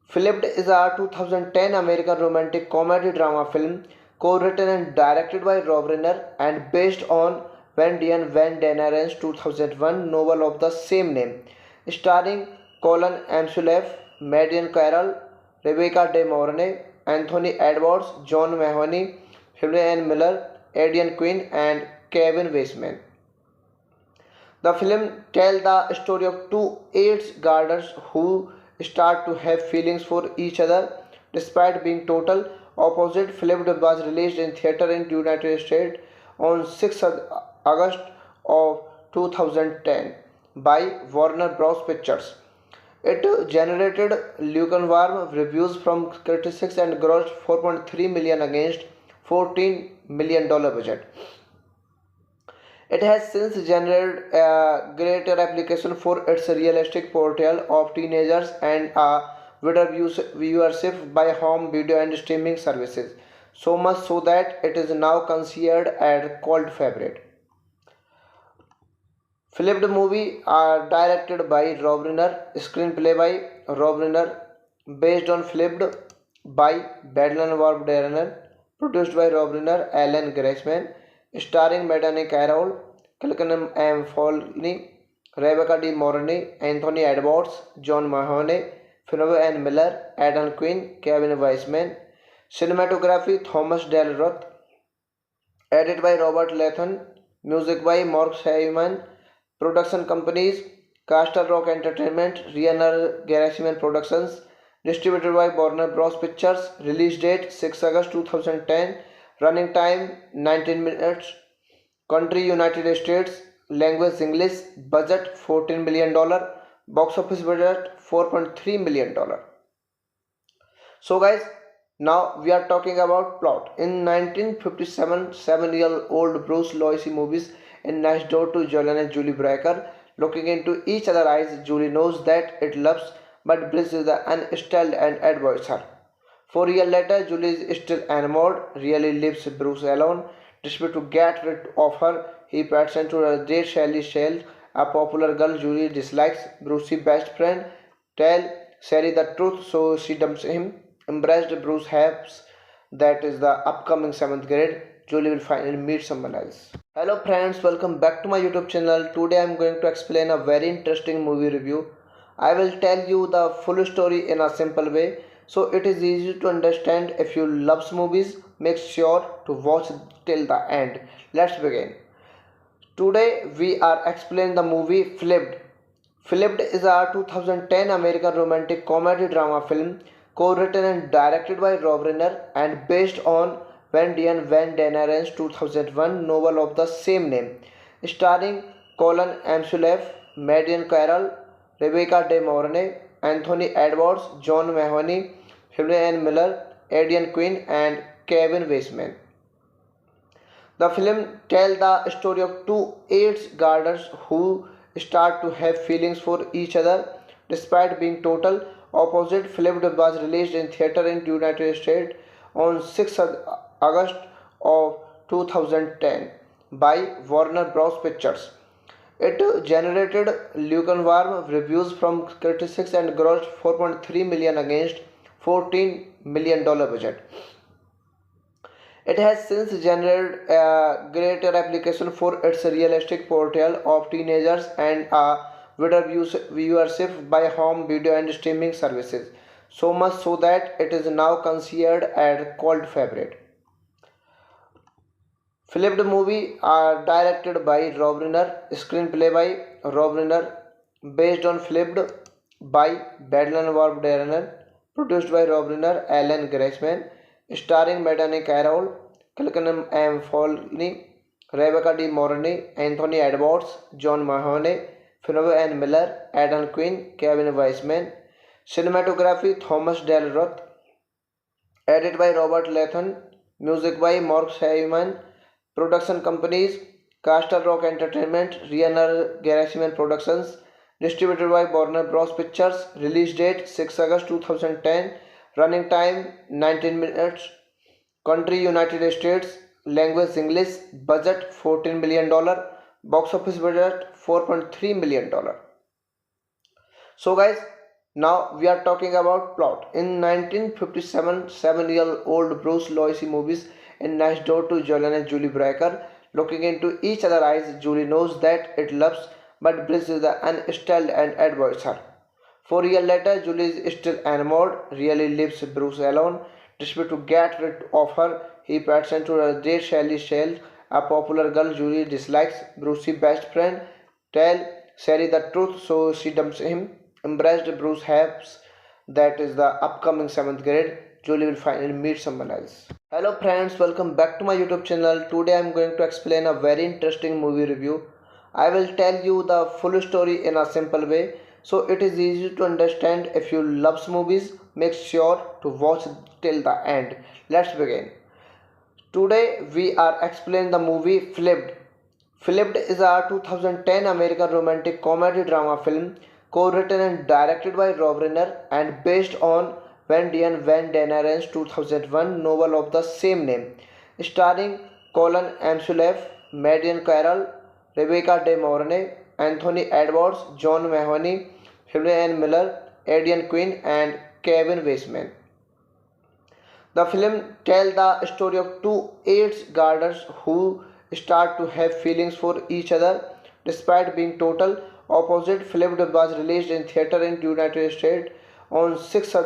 Flipped is a 2010 American romantic comedy drama film co-written and directed by Rob Reiner and based on Wendy and Van Daniren's 2001 novel of the same name, starring Colin Amsulef, Marion Carroll, Rebecca De Mornay, Anthony Edwards, John Mahoney, Helen Miller, Aidan Quinn, and Kevin Weisman. The film tells the story of two eighth graders who start to have feelings for each other despite being total opposite. Flipped was released in theater in United States on 6th August of 2010 by Warner Bros. Pictures. It generated lukewarm reviews from critics and grossed 4.3 million against $14 million budget. It has since generated a greater application for its realistic portrayal of teenagers and a wider viewership by home video and streaming services, so much so that it is now considered a cult favorite. Flipped movie are directed by Rob Reiner, screenplay by Rob Reiner, based on Flipped by Badland Warp Reiner, produced by Rob Reiner, Alan Greisman, starring Madani Carroll, Kilken M. Foley, Rebecca De Mornay, Anthony Edwards, John Mahoney, Finney and Miller, Aidan Quinn, Kevin Weisman. Cinematography Thomas Del Roth. Edited by Robert Lathan. Music by Mark Simon. Production companies Castle Rock Entertainment, Reiner Gerashman Productions. Distributed by Warner Bros. Pictures. Release date 6 August 2010. Running time 19 minutes. Country United States. Language English. Budget $14 million. Box office budget $4.3 million. So guys, now we are talking about plot. In 1957, 7-year-old Bruce Lois movies in next door to Jolene and Julie Breaker. Looking into each other's eyes, Julie knows that it loves, but Bruce is the unstilled and avoids her. 4 years later, Julie is still enamored, really leaves Bruce alone. Desperate to get rid of her, he pretends to date Sally Shell, a popular girl Julie dislikes. Bruce's best friend tell Sally the truth, so she dumps him. Embraced, Bruce hopes that is the upcoming 7th grade, Julie will finally meet someone else. Hello friends, welcome back to my YouTube channel. Today I am going to explain a very interesting movie review. I will tell you the full story in a simple way, so it is easy to understand. If you love movies, make sure to watch till the end. Let's begin. Today we are explaining the movie Flipped. Flipped is a 2010 American romantic comedy drama film co-written and directed by Rob Reiner and based on Wendy and Van Daniren's 2001 novel of the same name, starring Colin Amsulef, Marion Carroll, Rebecca De Mornay, Anthony Edwards, John Mahoney, Helen Miller, Aidan Quinn, and Kevin Weisman. The film tells the story of two eighth graders who start to have feelings for each other despite being total opposite. Flipped was released in theater in United States on 6th August of 2010 by Warner Bros. Pictures. It generated lukewarm reviews from critics and grossed 4.3 million against $14 million budget. It has since generated a greater application for its realistic portrayal of teenagers and a wider viewership by home video and streaming services, so much so that it is now considered a cult favorite. Flipped movie are directed by Rob Reiner, screenplay by Rob Reiner, based on Flipped by Badland Warp Reiner, produced by Rob Reiner, Alan Greisman, starring Madani Carroll, Kilkenham M. Foley, Rebecca De Mornay, Anthony Edwards, John Mahoney, Fionney Ann Miller, Adam Quinn, Kevin Weisman, cinematography Thomas Del Roth, edited by Robert Latham, music by Mark Hyman, production companies Castle Rock Entertainment, Riener Gerasimhan Productions, distributed by Warner Bros. Pictures, release date 6 August 2010, running time 19 minutes, country United States, language English, budget $14 million, box office budget $4.3 million. So guys, now we are talking about plot. In 1957, 7-year-old Bruce Loisy moves in next door to Jolene and Julie Brecker. Looking into each other's eyes, Julie knows that it loves, but Bruce is unstilled and avoids her. 4 years later, Julie is still enamored, really leaves Bruce alone. Desperate to get rid of her, he pretends to date Sally Shell, a popular girl Julie dislikes. Bruce's best friend tell Sally the truth, so she dumps him. Embraced, Bruce hopes that is the upcoming 7th grade, Julie will finally meet someone else. Hello friends, welcome back to my YouTube channel. Today I am going to explain a very interesting movie review. I will tell you the full story in a simple way, so it is easy to understand. If you love movies, make sure to watch till the end. Let's begin. Today we are explaining the movie Flipped. Flipped is a 2010 American romantic comedy drama film co-written and directed by Rob Reiner and based on Wendy and Van Daniren's 2001 novel of the same name, starring Colin Amsulaff, Marian Carroll, Rebecca De Mornay, Anthony Edwards, John Mahoney, Fionney Ann Miller, Aidan Quinn, and Kevin Weisman. The film tells the story of two eighth graders who start to have feelings for each other despite being total opposite. Flipped was released in theater in United States on 6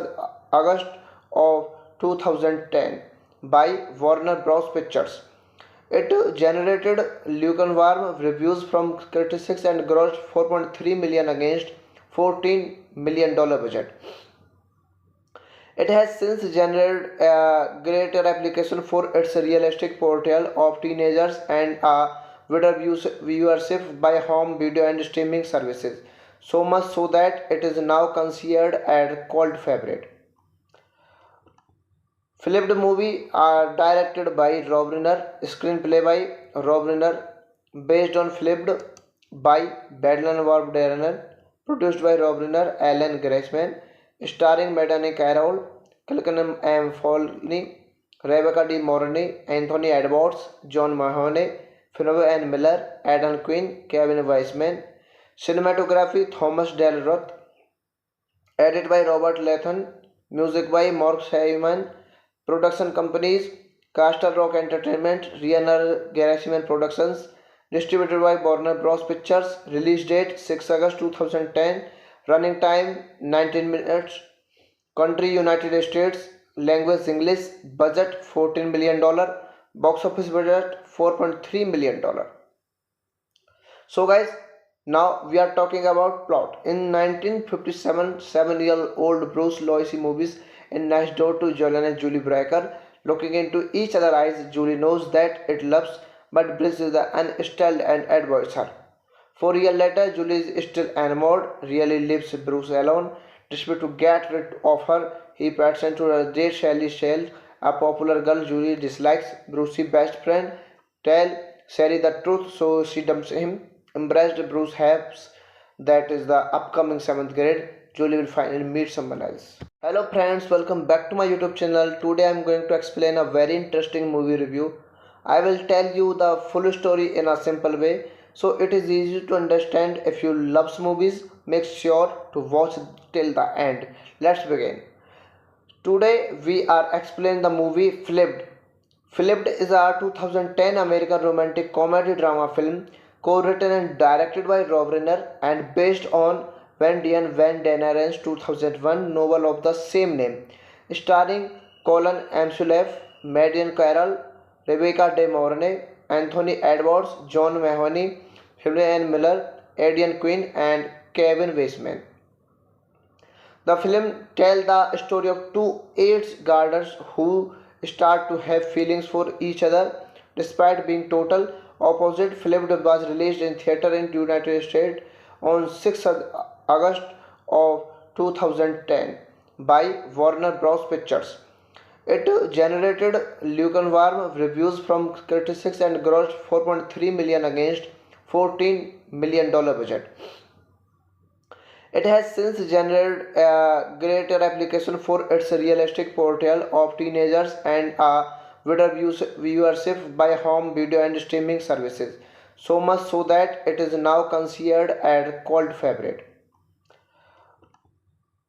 August of 2010 by Warner Bros. Pictures. It generated lukewarm reviews from critics and grossed $4.3 million against $14 million budget. It has since generated a greater application for its realistic portrayal of teenagers and a wider viewership by home video and streaming services, so much so that it is now considered a cult favorite. Flipped movie are directed by Rob Reiner, screenplay by Rob Reiner, based on Flipped by Badland Warp Reiner, produced by Rob Reiner, Alan Greisman, starring Madani Carroll, Kilkenham M. Foley, Rebecca De Mornay, Anthony Edwards, John Mahoney, Fionney Ann Miller, Adam Quinn, Kevin Weisman, cinematography Thomas Del Roth, edited by Robert Latham, music by Mark Hyman, production companies Castle Rock Entertainment, Riener Gerasimhan Productions, distributed by Warner Bros. Pictures, release date 6 August 2010, running time 19 minutes, country United States, language English, budget $14 million, box office budget $4.3 million. So guys, now we are talking about plot. In 1957, 7-year-old Bruce Loisy moves in next door to Jolene and Julie Brecker. Looking into each other's eyes, Julie knows that it loves, but Bruce is unstilled and avoids her. 4 years later, Julie is still enamored, really leaves Bruce alone. Desperate to get rid of her, he pretends to date Sally Shell, a popular girl Julie dislikes. Bruce's best friend tell Sally the truth, so she dumps him. Embraced, Bruce hopes that is the upcoming 7th grade, Julie will finally meet someone else. Hello friends, welcome back to my YouTube channel. Today I am going to explain a very interesting movie review. I will tell you the full story in a simple way, so it is easy to understand. If you love movies, make sure to watch till the end. Let's begin. Today we are explaining the movie Flipped. Flipped is a 2010 American romantic comedy drama film co-written and directed by Rob Reiner and based on Wendy and Van Daniren's 2001 novel of the same name, starring Colin Amsulaff, Marian Carroll, Rebecca De Mornay, Anthony Edwards, John Mahoney, Helen Miller, Aidan Quinn, and Kevin Weisman. The film tells the story of two eighth graders who start to have feelings for each other despite being total opposite. Film was released in theater in the United States on 6th August of 2010 by Warner Bros. Pictures. It generated lukewarm reviews from critics and grossed 4.3 million against $14 million budget. It has since generated a greater application for its realistic portrayal of teenagers and a wider viewership by home video and streaming services. So much so that it is now considered a cult favorite.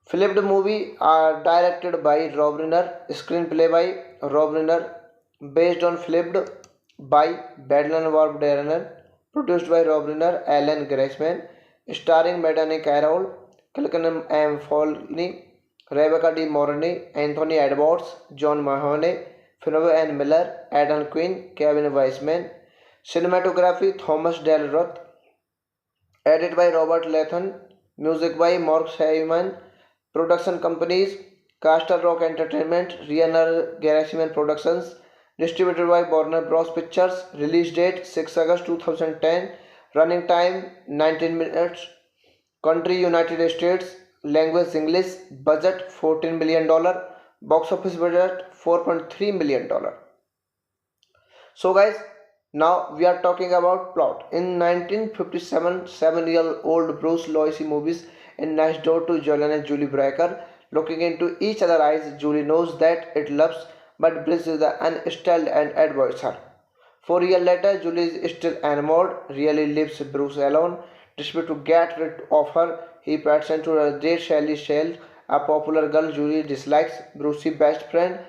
Filmed movie are directed by Rob Reiner, screenplay by Rob Reiner, based on filmed by Badland Warb Darren, produced by Rob Reiner, Alan Greisman, starring Madani Carroll, Kilkenham M. Foley, Rebecca De Mornay, Anthony Edwards, John Mahoney, Finney N. Miller, Adam Quinn, Kevin Weisman. Cinematography Thomas Del Roth. Edited by Robert Latham. Music by Mark Simon. Production companies Castle Rock Entertainment, Riener Gerasimhan Productions. Distributed by Warner Bros. Pictures. Release date 6 August 2010. Running time 19 minutes. Country United States. Language English. Budget $14 million. Box office budget $4.3 million. So guys, now we are talking about plot. In 1957, 7-year-old Bruce Lois moves in next door to Julian and Julie Breaker. Looking into each other's eyes, Julie knows that it loves, but Bruce is unstilled and avoids her. 4 years later, Julie is still enamored, really leaves Bruce alone. Desperate to get rid of her, he pretends to date Sally Shell, a popular girl Julie dislikes. Bruce's best friend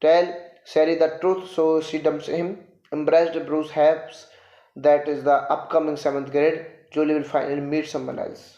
tells Sally the truth, so she dumps him. Embraced, Bruce hopes that is the upcoming 7th grade, Julie will finally meet someone else.